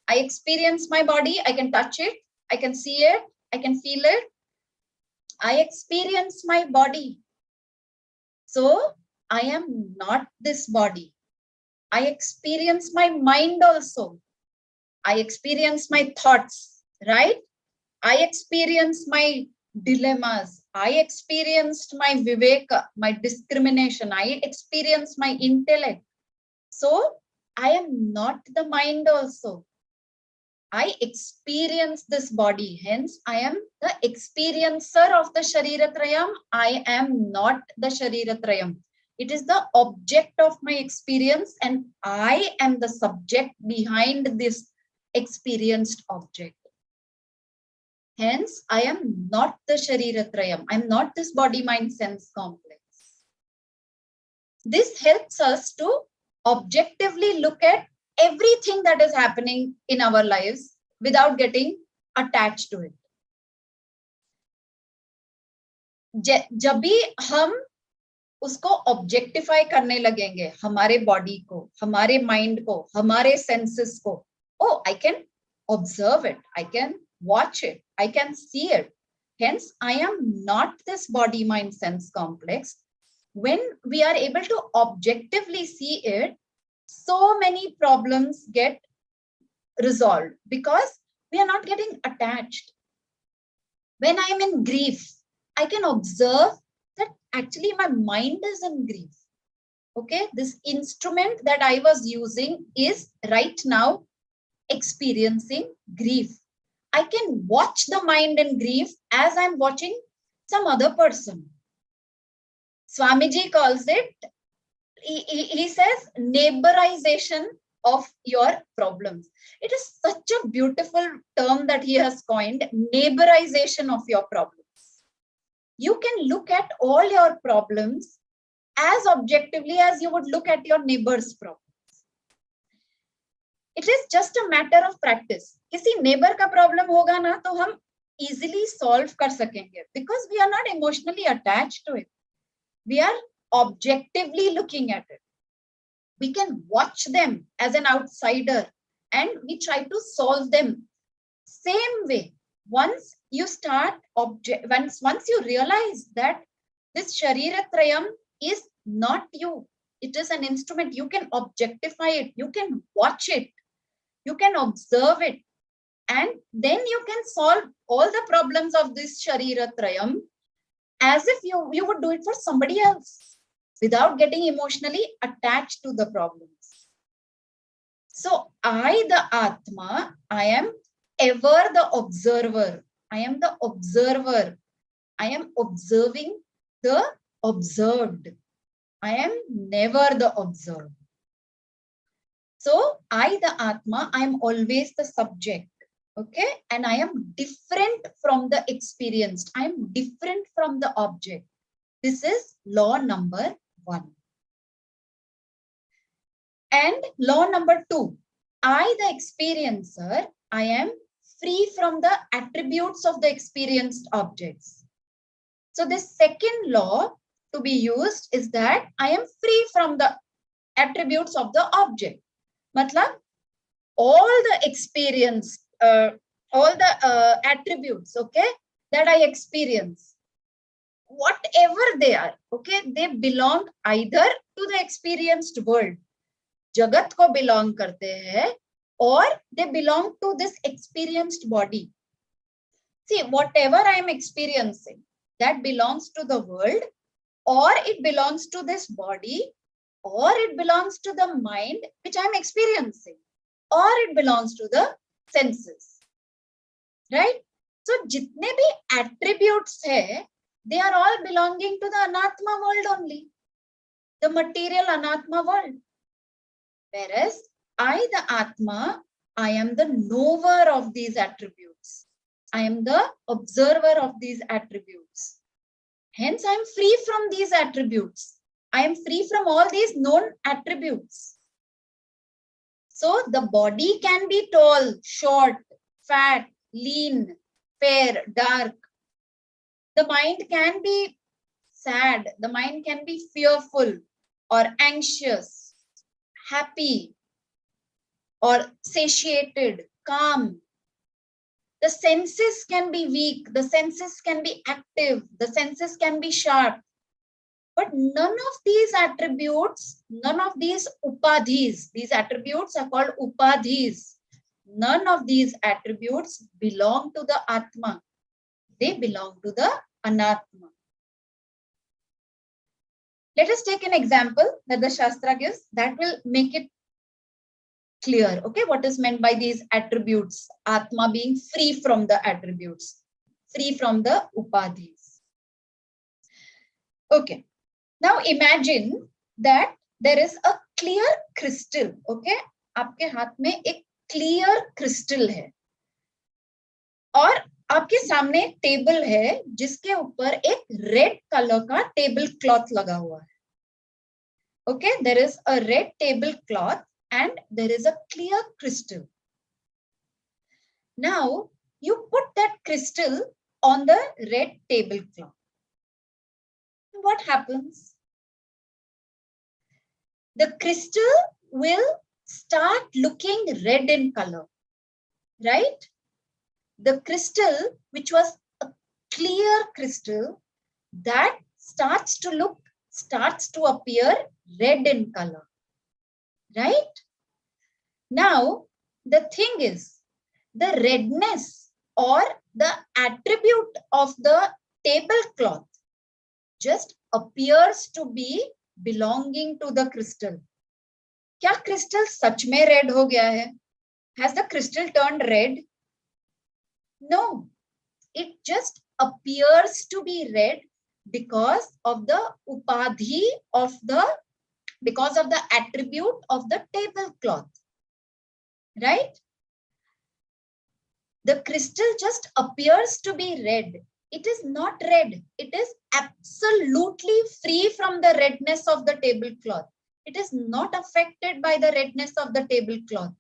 I experience my body. I can touch it. I can see it. I can feel it. I experience my body. So I am not this body. I experience my mind also. I experience my thoughts, right? I experience my dilemmas. I experienced my viveka, my discrimination. I experienced my intellect. So I am not the mind also. I experience this body. Hence, I am the experiencer of the Shariratrayam. I am not the Shariratrayam. It is the object of my experience, and I am the subject behind this experienced object. Hence, I am not the Shariratrayam. I am not this body, mind, sense complex. This helps us to objectively look at everything that is happening in our lives without getting attached to it. जब भी हम उसको objectify करने लगेंगे, हमारे body को, हमारे mind को, हमारे सेंसेस को, oh, I can observe it, I can watch it, I can see it. Hence, I am not this body, mind, sense complex. When we are able to objectively see it, so many problems get resolved because we are not getting attached. When I am in grief, I can observe that actually my mind is in grief. Okay, this instrument that I was using is right now experiencing grief. I can watch the mind in grief as I'm watching some other person. Swamiji calls it, he says, neighborization of your problems. It is such a beautiful term that he has coined, neighborization of your problems. You can look at all your problems as objectively as you would look at your neighbor's problems. It is just a matter of practice. किसी neighbor का problem होगा ना तो हम easily solve कर सकेंगे because we are not emotionally attached to it. We are objectively looking at it. We can watch them as an outsider and we try to solve them. Same way, once you start once you realize that this Shariratrayam is not you, it is an instrument, you can objectify it, you can watch it, you can observe it, and then you can solve all the problems of this Shariratrayam as if you would do it for somebody else without getting emotionally attached to the problems. So I, the Atma, I am ever the observer. I am the observer. I am observing the observed. I am never the observed. So I, the Atma, I am always the subject. Okay, and I am different from the experienced. I am different from the object. This is law number 1. And law number 2, I, the experiencer, I am free from the attributes of the experienced objects. So this second law to be used is that I am free from the attributes of the object. Matlab, all the experience, all the attributes, okay, that I experience, whatever they are, okay, they belong either to the experienced world, jagat ko belong karte hai, or they belong to this experienced body. See, whatever I am experiencing, that belongs to the world, or it belongs to this body, or it belongs to the mind which I am experiencing, or it belongs to the senses, right? So jitne bhi attributes hai, they are all belonging to the Anatma world only, the material Anatma world. Whereas I, the Atma, I am the knower of these attributes. I am the observer of these attributes. Hence, I am free from these attributes. I am free from all these known attributes. So the body can be tall, short, fat, lean, fair, dark. The mind can be sad, the mind can be fearful or anxious, happy or satiated, calm. The senses can be weak, the senses can be active, the senses can be sharp. But none of these attributes, none of these upadhis, these attributes are called upadhis. None of these attributes belong to the Atma. They belong to the Anathema. Let us take an example that the Shastra gives that will make it clear. Okay, what is meant by these attributes? Atma being free from the attributes, free from the upadhis. Okay, now imagine that there is a clear crystal. Okay, आपके हाथ में एक clear crystal है और आपके सामने एक table है जिसके ऊपर एक रेड कलर का टेबल क्लॉथ लगा हुआ है. Okay, there is a red tablecloth and there is a clear crystal. Now you put that crystal on the red tablecloth. What happens? The crystal will start looking red in color, right? The crystal, which was a clear crystal, that starts to appear red in color, right? Now, the thing is, the redness or the attribute of the tablecloth just appears to be belonging to the crystal. क्या crystal सच में red हो गया है? Has the crystal turned red? No, it just appears to be red because of the upadhi because of the attribute of the tablecloth, right? The crystal just appears to be red. It is not red. It is absolutely free from the redness of the tablecloth. It is not affected by the redness of the tablecloth.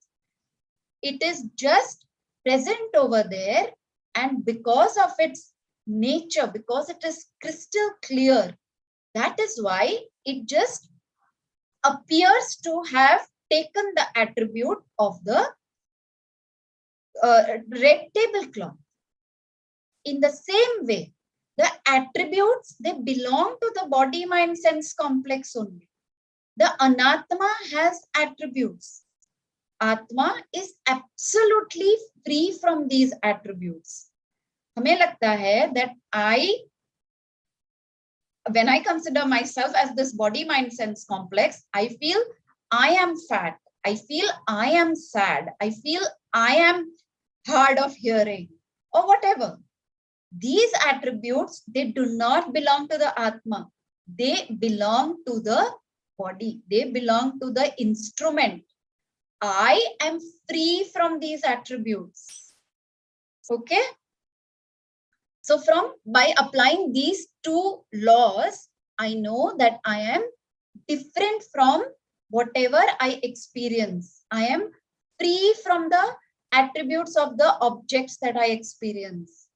It is just present over there, and because of its nature, because it is crystal clear, that is why it just appears to have taken the attribute of the red tablecloth. In the same way, the attributes, they belong to the body, mind, sense complex only. The Anathema has attributes. Atma is absolutely free from these attributes. हमें लगता है that when I consider myself as this body, mind, sense complex, I feel I am fat. I feel I am sad. I feel I am hard of hearing or whatever. These attributes, they do not belong to the Atma. They belong to the body. They belong to the instrument. I am free from these attributes. Okay? So by applying these two laws, I know that I am different from whatever I experience. I am free from the attributes of the objects that I experience.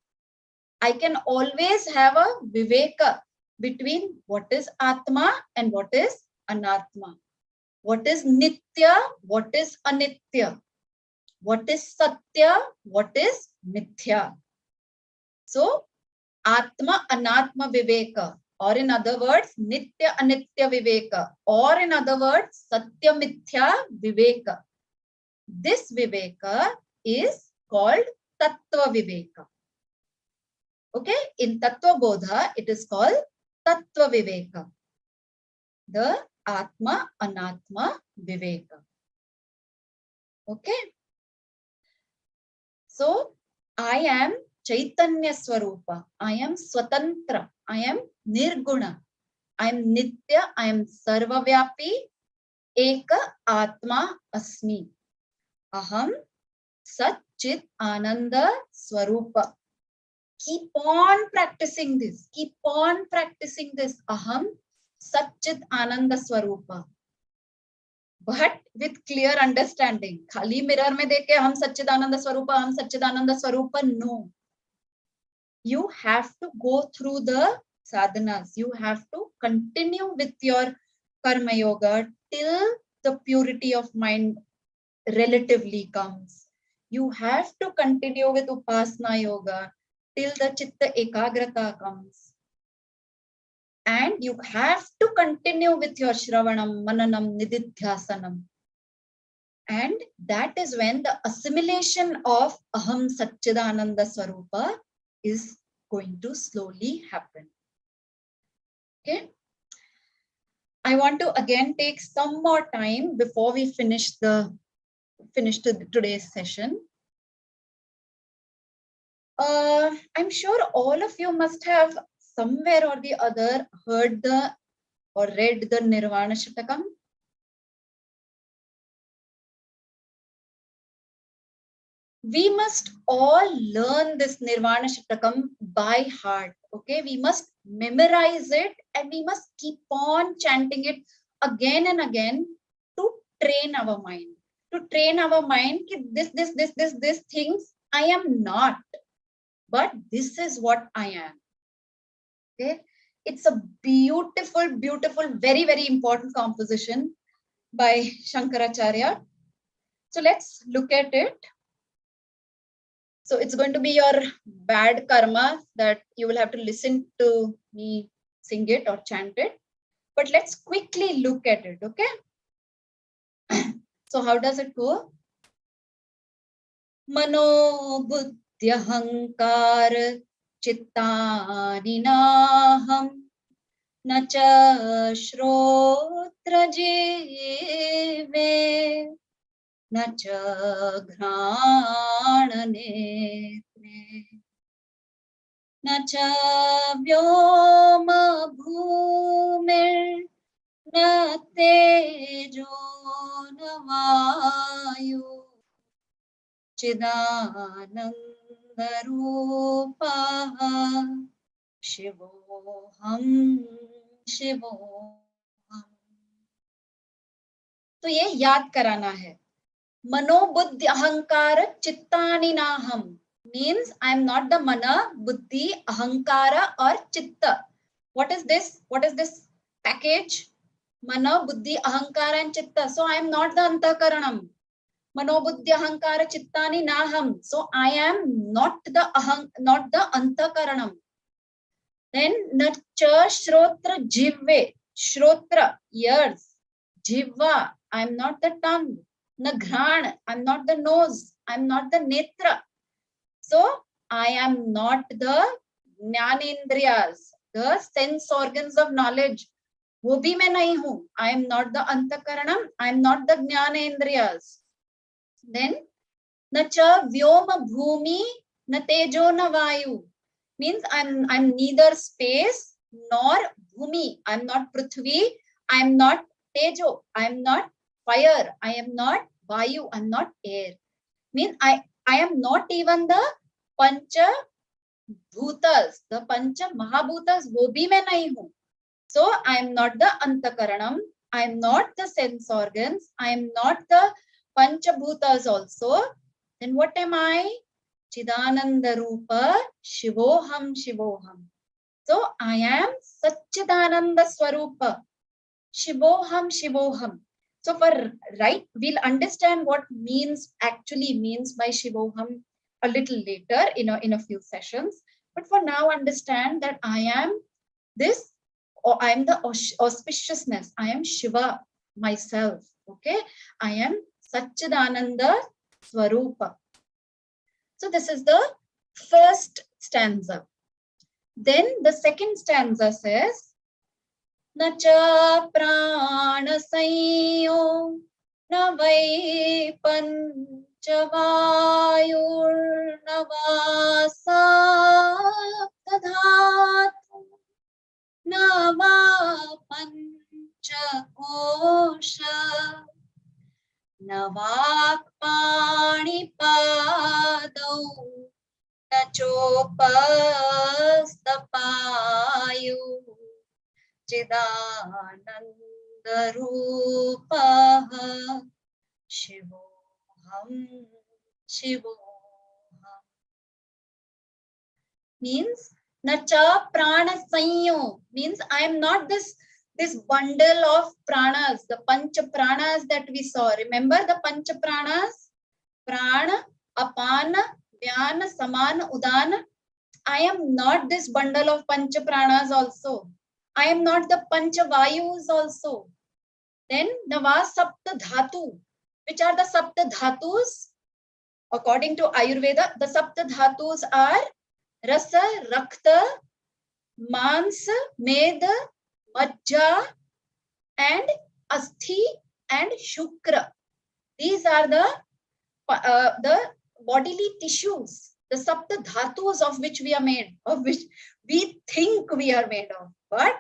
I can always have a viveka between what is Atma and what is Anathma. What is Nitya, what is Anitya. What is Satya, what is Mithya. So, Atma Anatma Viveka, or in other words, Nitya Anitya Viveka, or in other words, Satya Mithya Viveka. This Viveka is called Tattva Viveka. Okay, in Tattvabodhha, it is called Tattva Viveka. The Atma Anatma Viveka. Okay. So, I am Chaitanya Swarupa. I am Swatantra. I am Nirguna. I am Nitya. I am Sarvavyapi. Eka Atma Asmi. Aham Sat Chit Ananda Swarupa. Keep on practicing this. Keep on practicing this. Aham Sat Chit Ananda Swarupa. But with clear understanding. Khali mirror mein dekhe hum Satchidananda Swarupa, hum Satchidananda Swarupa. No. you have to go through the sadhanas. You have to continue with your karma yoga till the purity of mind relatively comes. You have to continue with upasana yoga till the chitta ekagrata comes. And you have to continue with your shravanam, mananam, nididhyasanam. And that is when the assimilation of aham satchidananda swarupa is going to slowly happen. Okay. I want to again take some more time before we finish today's session. I'm sure all of you must have somewhere or the other heard or read the Nirvana Shatakam. We must all learn this Nirvana Shatakam by heart. Okay, we must memorize it and we must keep on chanting it again and again to train our mind. To train our mind, this things I am not, but this is what I am. Okay, it's a beautiful, beautiful, very, very important composition by Shankaracharya. So let's look at it. So it's going to be your bad karma that you will have to listen to me sing it or chant it. But let's quickly look at it, okay? So how does it go? Mano buddhyahankar chittani naham nacha shrotra jive nacha ghrana netre nacha vyoma bhumir na tejo na vayu chidananda rupa shivoham shivoham. तो ये याद कराना है. Mano buddhi ahankara chittani naham means I am not the mana, buddhi, ahankara or chitta. What is this? What is this package? Mana, buddhi, ahankara and chitta. So I am not the antakaranam. Mano buddhi ahankara chittani naham. So I am not the antakaranam. Then nacha shrotra jivve. Shrotra, ears. Jivva, I am not the tongue. Na ghran, I'm not the nose. I'm not the netra. So I am not the jnanendriyas, the sense organs of knowledge. वो भी मैं नहीं हूँ. I am not the antakaranam. I am not the jnanendriyas. Then na cha vyoma bhumi na tejo na vayu means I'm neither space nor bhumi. I'm not prithvi. I'm not tejo. I'm not fire. I am not vayu. I'm not air. Means I am not even the pancha bhutas, the pancha mahabhutas. वो भी मैं नहीं हूँ. So I am not the antakaranam. I am not the sense organs. I am not the pancha bhutas also. Then what am I? Chidananda Rupa Shivoham Shivoham. So I am Satchidananda Swarupa. Shivoham Shivoham. So for right, we'll understand what actually means by Shivoham a little later in a few sessions. But for now, understand that I am this, or I am the auspiciousness. I am Shiva myself. Okay, I am Satchidananda Swarupa. So this is the first stanza. Then the second stanza says, Nacha prana sanyo na vai panchavayur navasa tadhatu na va panchakosha navakpani padau nachopastapayu chidananda rupa shivoham shivoham. means nacha prana sanyo, means I am not this bundle of pranas, the pancha pranas that we saw. Remember the pancha pranas? Prana, apana, vyana, samana, udana. I am not this bundle of pancha pranas also. I am not the pancha vayus also. Then nava sapta dhatu. Which are the sapta dhatus? According to Ayurveda, the sapta dhatus are rasa, rakta, mansa, meda, majja, and asthi and shukra. These are the bodily tissues, the sapta dhatus of which we are made, of which we think we are made of. But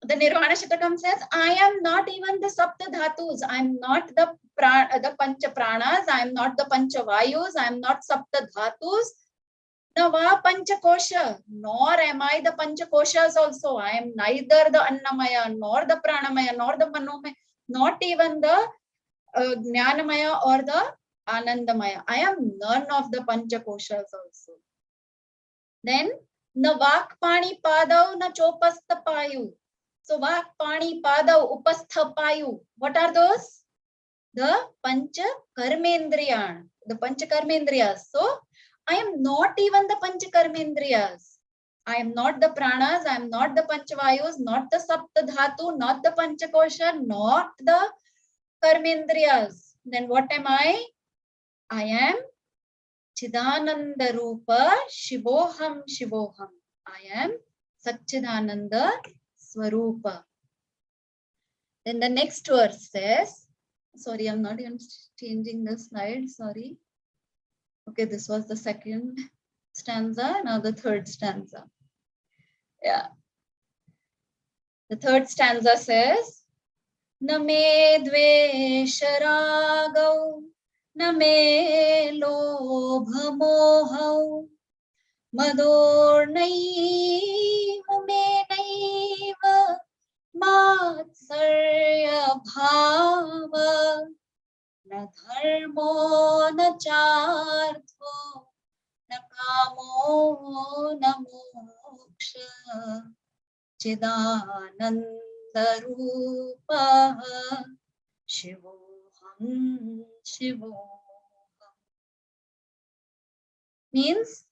the Nirvana Shatakam says, I am not even the sapta dhatus. I am not the pancha pranas. I am not the pancha vayus. I am not sapta dhatus. Nava pancha kosha, nor am I the pancha koshas also. I am neither the annamaya, nor the pranamaya, nor the manomaya, not even the jnanamaya or the anandamaya. I am none of the pancha koshas also. Then na vak pani padav na chopastha payu. So vak pani padav upastha payu. What are those? The pancha karmendriyan, the pancha karmendriyas. So I am not even the pancha karmendriyas. I am not the pranas, I am not the panchavayus, not the sapta dhatu, not the pancha kosha, not the karmendriyas. Then what am I? I am Chidananda Rupa Shivoham Shivoham. I am Satchidananda Swarupa. Then the next verse says, sorry, I'm not even changing the slide, sorry. Okay, this was the second stanza, now the third stanza. Yeah. The third stanza says, Na me dvesha ragau, na me lobha mohau, mador naiva me naiva, matsarya bhava, na dharmo na chartho, na kamo na moksha, chidananda Rupa Shivoham Shivoham. Means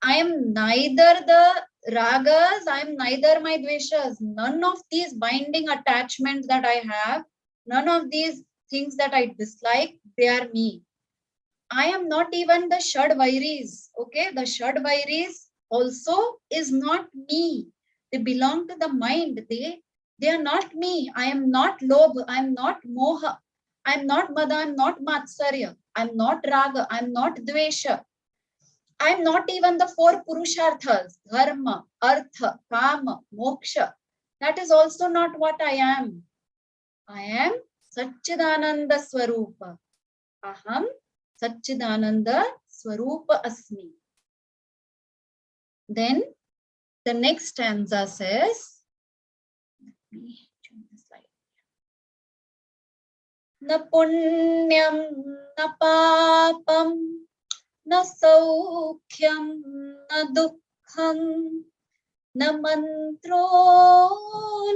I am neither the ragas, I am neither my dveshas. None of these binding attachments that I have, none of these things that I dislike, they are me. I am not even the Shadvairis. Okay, the Shadvairis also is not me. They belong to the mind. They are not me. I am not Lobh. I am not Moha. I am not Mada. I am not Matsarya. I am not Raga. I am not Dvesha. I am not even the four Purusharthas. Dharma, Artha, Kama, Moksha. That is also not what I am. I am Satchidananda Swarupa. Aham Satchidananda Swarupa Asmi. Then the next stanza says, Na punyam na papam na saukhyam na dukkham na mantro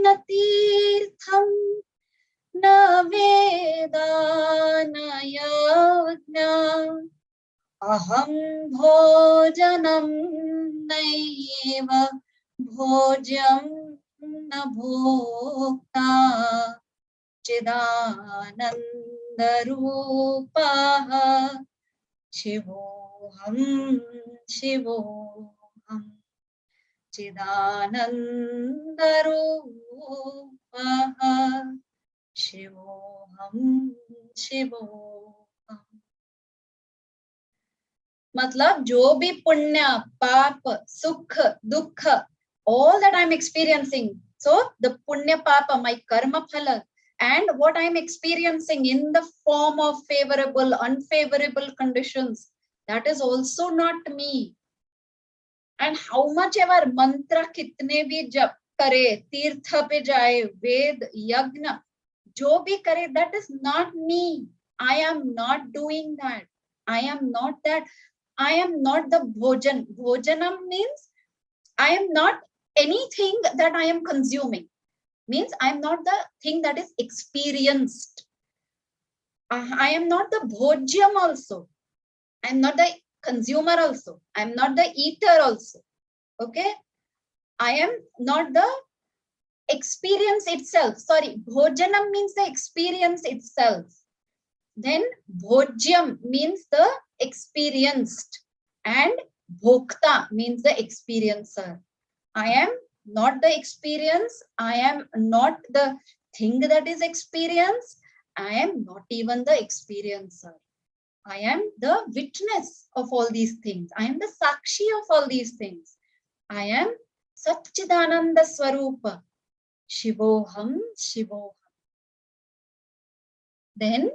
na tirtham na veda na yajna aham bhojanam naiva bhojam na bhokta Chidananda Rupa Shivoham Shivoham Chidananda Rupa Shivoham Shivoham. मतलब जो भी पुण्य पाप सुख दुख all that I'm experiencing, so the punya papa, my karma phala, and what I'm experiencing in the form of favorable unfavorable conditions, that is also not me. And how much ever mantra kitne bhi jap kare, tirtha pe jaye, ved yagna jo bhi kare, that is not me. I am not doing that. I am not that. I am not the bhojan. Bhojanam means I am not anything that I am consuming. Means I am not the thing that is experienced. I am not the bhojyam also. I am not the consumer also. I am not the eater also. Okay. I am not the experience itself. Sorry, bhojanam means the experience itself. Then bhojyam means the experienced, and bhokta means the experiencer. I am not the experience. I am not the thing that is experienced. I am not even the experiencer. I am the witness of all these things. I am the sakshi of all these things. I am Satchidananda Swarupa. Shivoham, Shivoham. Then,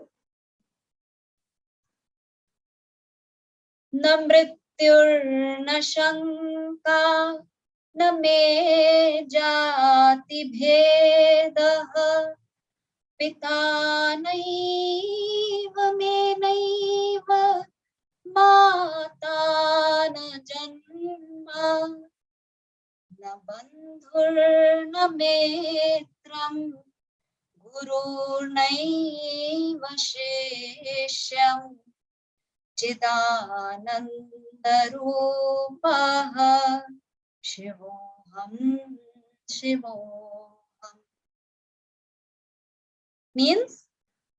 na mrityur na shanka na me jati bhedah pita naiva me naiva mata na janma na bandhur na metram guru naiva sheshyam chidananda rupaha shivoham shivoham. Means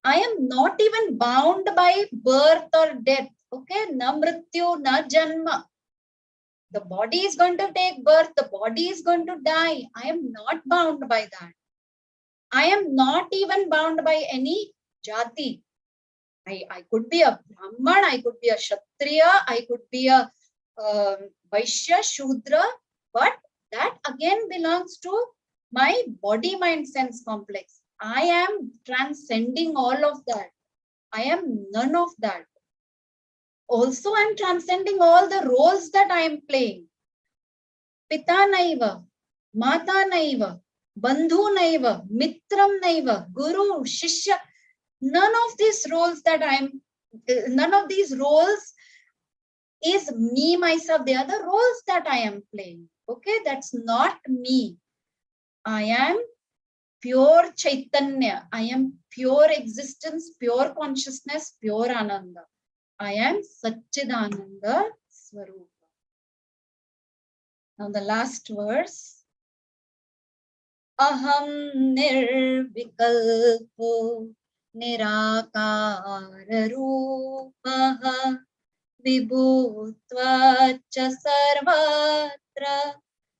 I am not even bound by birth or death. Okay, na mrityu na janma. The body is going to take birth, the body is going to die. I am not bound by that. I am not even bound by any jati. I could be a Brahman, I could be a Kshatriya, I could be a Vaishya, Shudra, but that again belongs to my body, mind, sense complex. I am transcending all of that. I am none of that. Also, I am transcending all the roles that I am playing. Pita naiva, Mata naiva, Bandhu naiva, Mitram naiva, Guru, Shishya. None of these roles is me, myself. They are the roles that I am playing. Okay, that's not me. I am pure Chaitanya. I am pure existence, pure consciousness, pure Ananda. I am Satchidananda Swarupa. Now the last verse. Aham nirvikalpo nirakara rupaha vibhutva cha sarvatra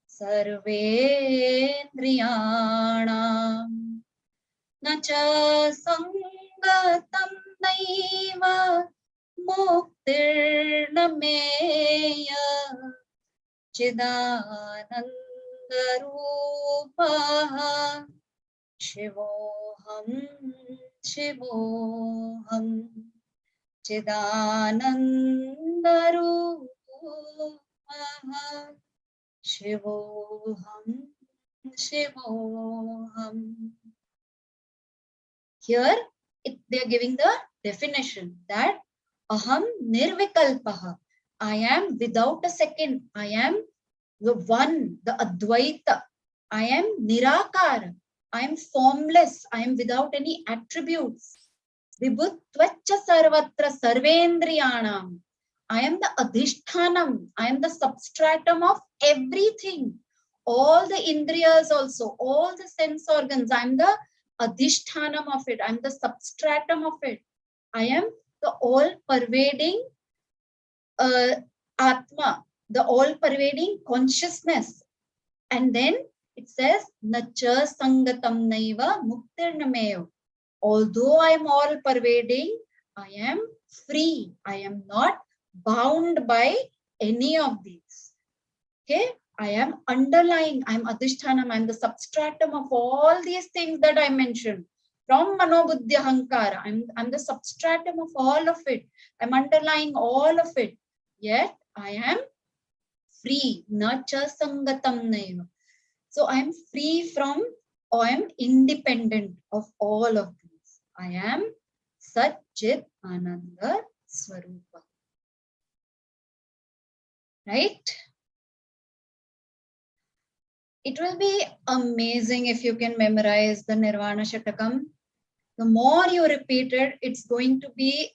sarvendriyanam na cha sangatam naiva muktirna meya chidananda rupaha shivoham shivoham chidananda rupaha shivoham shivoham. Here they are giving the definition that aham nirvikalpaha. I am without a second. I am the one, the Advaita. I am Nirakara. I am formless. I am without any attributes. Vibhutvacha sarvatra sarvendriyanam. I am the Adhishthanam. I am the substratum of everything. All the indriyas also, all the sense organs. I am the Adhishthanam of it. I am the substratum of it. I am the all-pervading Atma, the all-pervading consciousness. And then it says, Nacha sangatam naiva muktirnameyo. Although I am all-pervading, I am free. I am not bound by any of these. Okay? I am underlying, I am Adhishthanam, I am the substratum of all these things that I mentioned. From Manobuddhi Ahankara, I'm the substratum of all of it. I'm underlying all of it. Yet I am free. Nacha sangatam naiva. So I am free from, or I am independent of all of these. I am Sat Chit Ananda Swarupa. right? It will be amazing if you can memorize the Nirvana Shatakam. The more you repeat it, it's going to be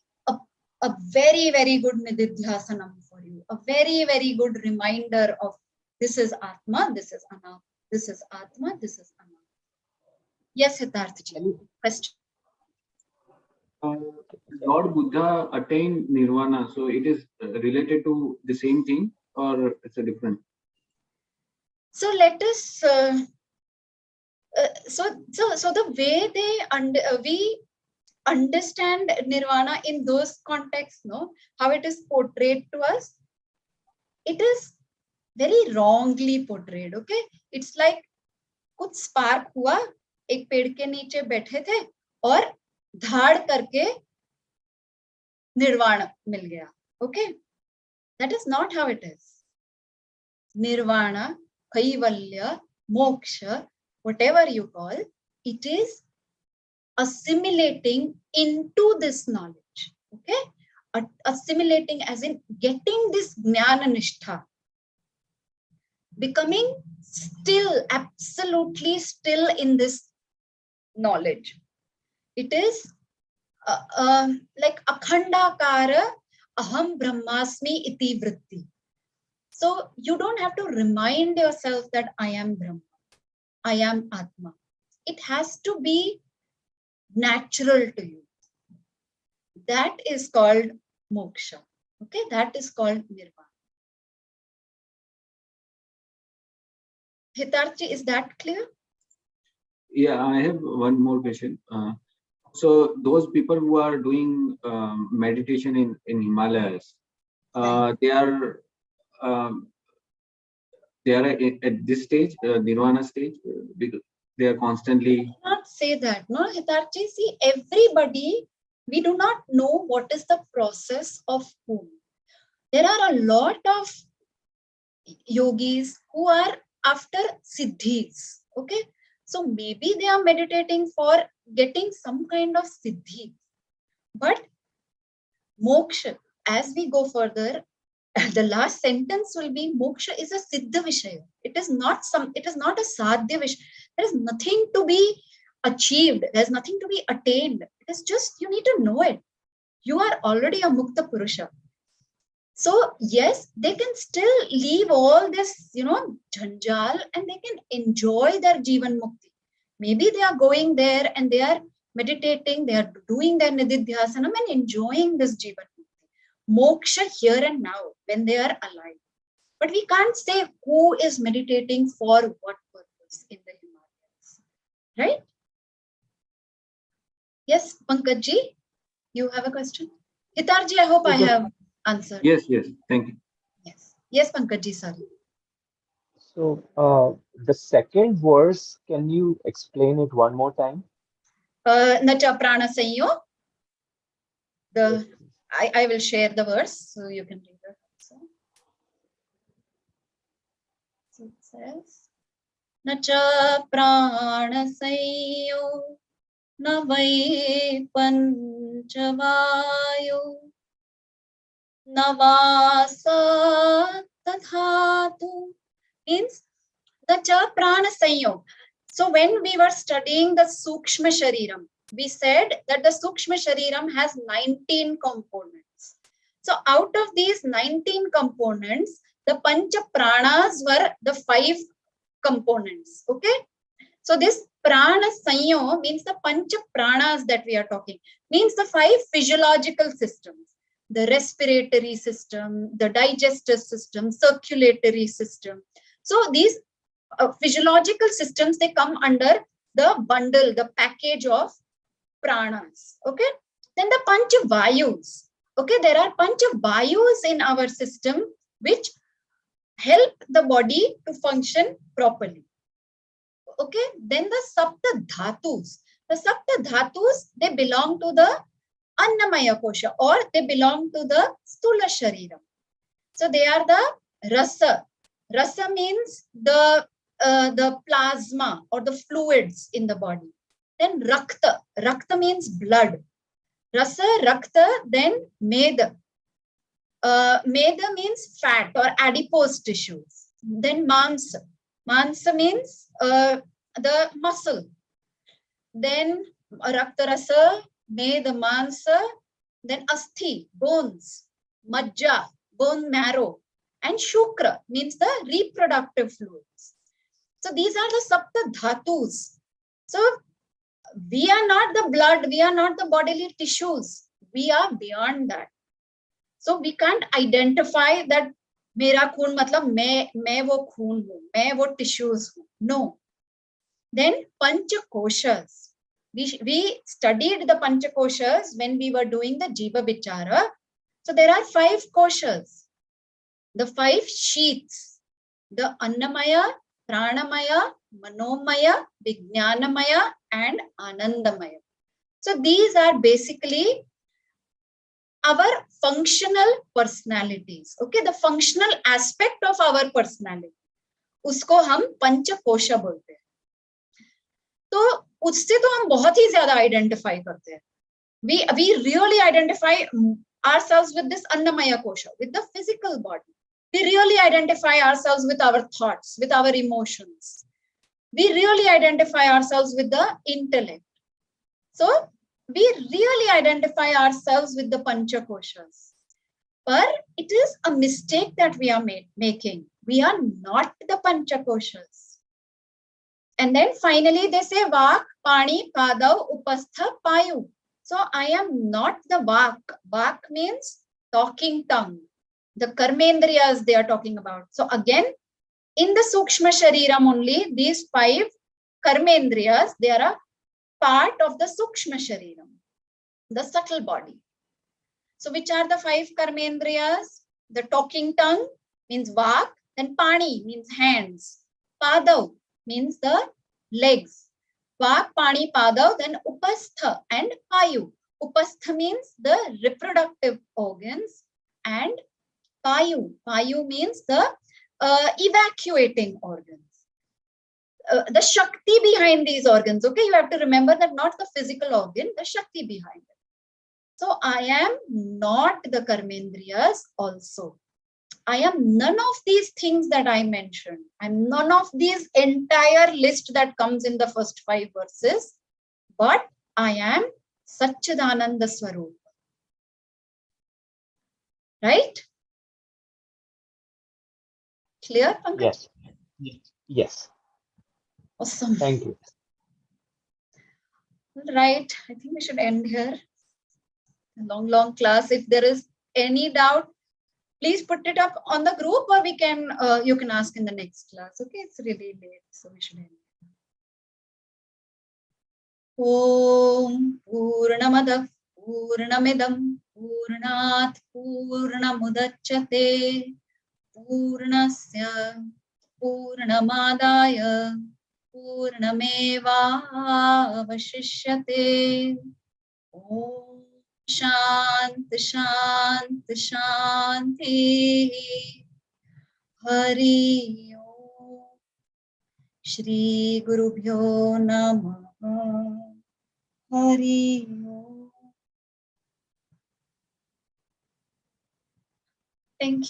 a very, very good nididhyasanam for you. A very, very good reminder of this is Atma, this is Anathema, this is Atma, this is Anathema. Yes, 𝐸𝐻𝐼𝐺. Question. Lord Buddha attained Nirvana, so it is related to the same thing, or it's a different? So let us. So the way we understand Nirvana in those contexts, no, how it is portrayed to us, it is very wrongly portrayed. Okay, it's like कुछ spark हुआ, एक पेड़ के नीचे बैठे थे और धाड़ करके निर्वाण मिल गया. Okay, that is not how it is. Nirvana, kaivalya, moksha, whatever you call, it is assimilating into this knowledge. Okay, assimilating as in getting this jnana nishtha, becoming still, absolutely still in this knowledge. It is like akhandakara aham brahmasmi iti vritti. So you don't have to remind yourself that I am Brahma, I am Atma. It has to be natural to you. That is called moksha. Okay, that is called nirvana. 𝐸𝐻𝐼𝐺, is that clear? Yeah, I have one more question. So those people who are doing meditation in Himalayas, they are at this stage, Nirvana stage, because they are constantly. I cannot say that. No, 𝐸𝐻𝐼𝐺, see, everybody, we do not know what is the process of whom. There are a lot of yogis who are after siddhis. Okay, so maybe they are meditating for getting some kind of siddhi. But moksha, as we go further, the last sentence will be moksha is a siddha vishaya. It is not a sadhya vishaya. There is nothing to be achieved. There's nothing to be attained. It is just, you need to know it. You are already a mukta purusha. So yes, they can still leave all this, jhanjal, and they can enjoy their jivan mukti. Maybe they are going there and they are meditating, they are doing their nididhyasanam and enjoying this jivan mukti. Moksha here and now, when they are alive. But we can't say who is meditating for what purpose in the Himalayas. Right? Yes, Pankaj-ji, you have a question? 𝐸𝐻𝐼𝐺, I hope I have answered. Yes, thank you. Yes, Pankaj-ji, sorry. So the second verse, can you explain it one more time? Nacha prana sanyo. I will share the verse so you can read it also. So it says, Nacha prana sanyo na vai panchavayo na vasa tadhatu. Means the cha prana sanyog. So when we were studying the Sukshma Shariram, we said that the Sukshma Shariram has 19 components. So out of these 19 components, the Pancha Pranas were the 5 components. Okay. So this Prana Sanyo means the Pancha Pranas that we are talking, means the 5 physiological systems. The respiratory system, the digestive system, circulatory system. So these physiological systems, they come under the bundle, the package of pranas. Okay. Then the pancha vayus. Okay. There are pancha vayus in our system which help the body to function properly. Okay. Then the sapta dhatus. The sapta dhatus, they belong to the annamaya kosha, or they belong to the stula sharira. So they are the rasa. Rasa means the plasma or the fluids in the body. Then rakta. Rakta means blood. Rasa, rakta, then meda. Meda means fat or adipose tissues. Then mansa. Mansa means the muscle. Then raktarasa, meda, mansa. Then asthi, bones. Majja, bone marrow. And shukra means the reproductive fluids. So these are the sapta dhatus. So we are not the blood, we are not the bodily tissues. We are beyond that. So we can't identify that mera khoon matlab main wo khoon hu, main wo tissues hu. No. Then pancha koshas. We studied the pancha koshas when we were doing the jiva vichara. So there are 5 koshas. The 5 sheaths. The annamaya, pranamaya, manomaya, vijnanamaya, and anandamaya. So these are basically our functional personalities. Okay, the functional aspect of our personality. Usko hum pancha kosha bolte hain. तो उससे तो हम बहुत ही ज्यादा identify करते हैं. We really identify ourselves with this annamaya kosha, with the physical body. We really identify ourselves with our thoughts, with our emotions. We really identify ourselves with the intellect. So we really identify ourselves with the pancha koshas. But it is a mistake that we are making. We are not the pancha koshas. And then finally they say vak, pani, padav, upastha, payu. So I am not the vak. Vak means talking tongue. The karmendriyas they are talking about. So again, in the sukshma shariram only, these 5 karmendriyas, they are a part of the sukshma shariram, the subtle body. So which are the 5 karmendriyas? The talking tongue means vak, then pani means hands, padav means the legs, vak, pani, padav, then upastha and payu. Upastha means the reproductive organs, and payu means the evacuating organs. The shakti behind these organs. Okay, you have to remember that not the physical organ, the shakti behind it. So I am not the karmendriyas also. I am none of these things that I mentioned. I'm none of these entire list that comes in the first 5 verses, but I am Satchidananda Swarupa. Right? Clear, Pankaj? Yes. Yes. Awesome. Thank you. Right. I think we should end here. A long class. If there is any doubt, please put it up on the group, or we can you can ask in the next class. Okay, it's really late, so we should end. Om Purnamadav Purnamidam Purnat Purnamudachyate Purnasya Purnamadaya Purnameva Avashishyate. Om Shanti Shanti Shanti. Hari Om. Shri Gurubhyo Namaha. Hari Om. Thank you.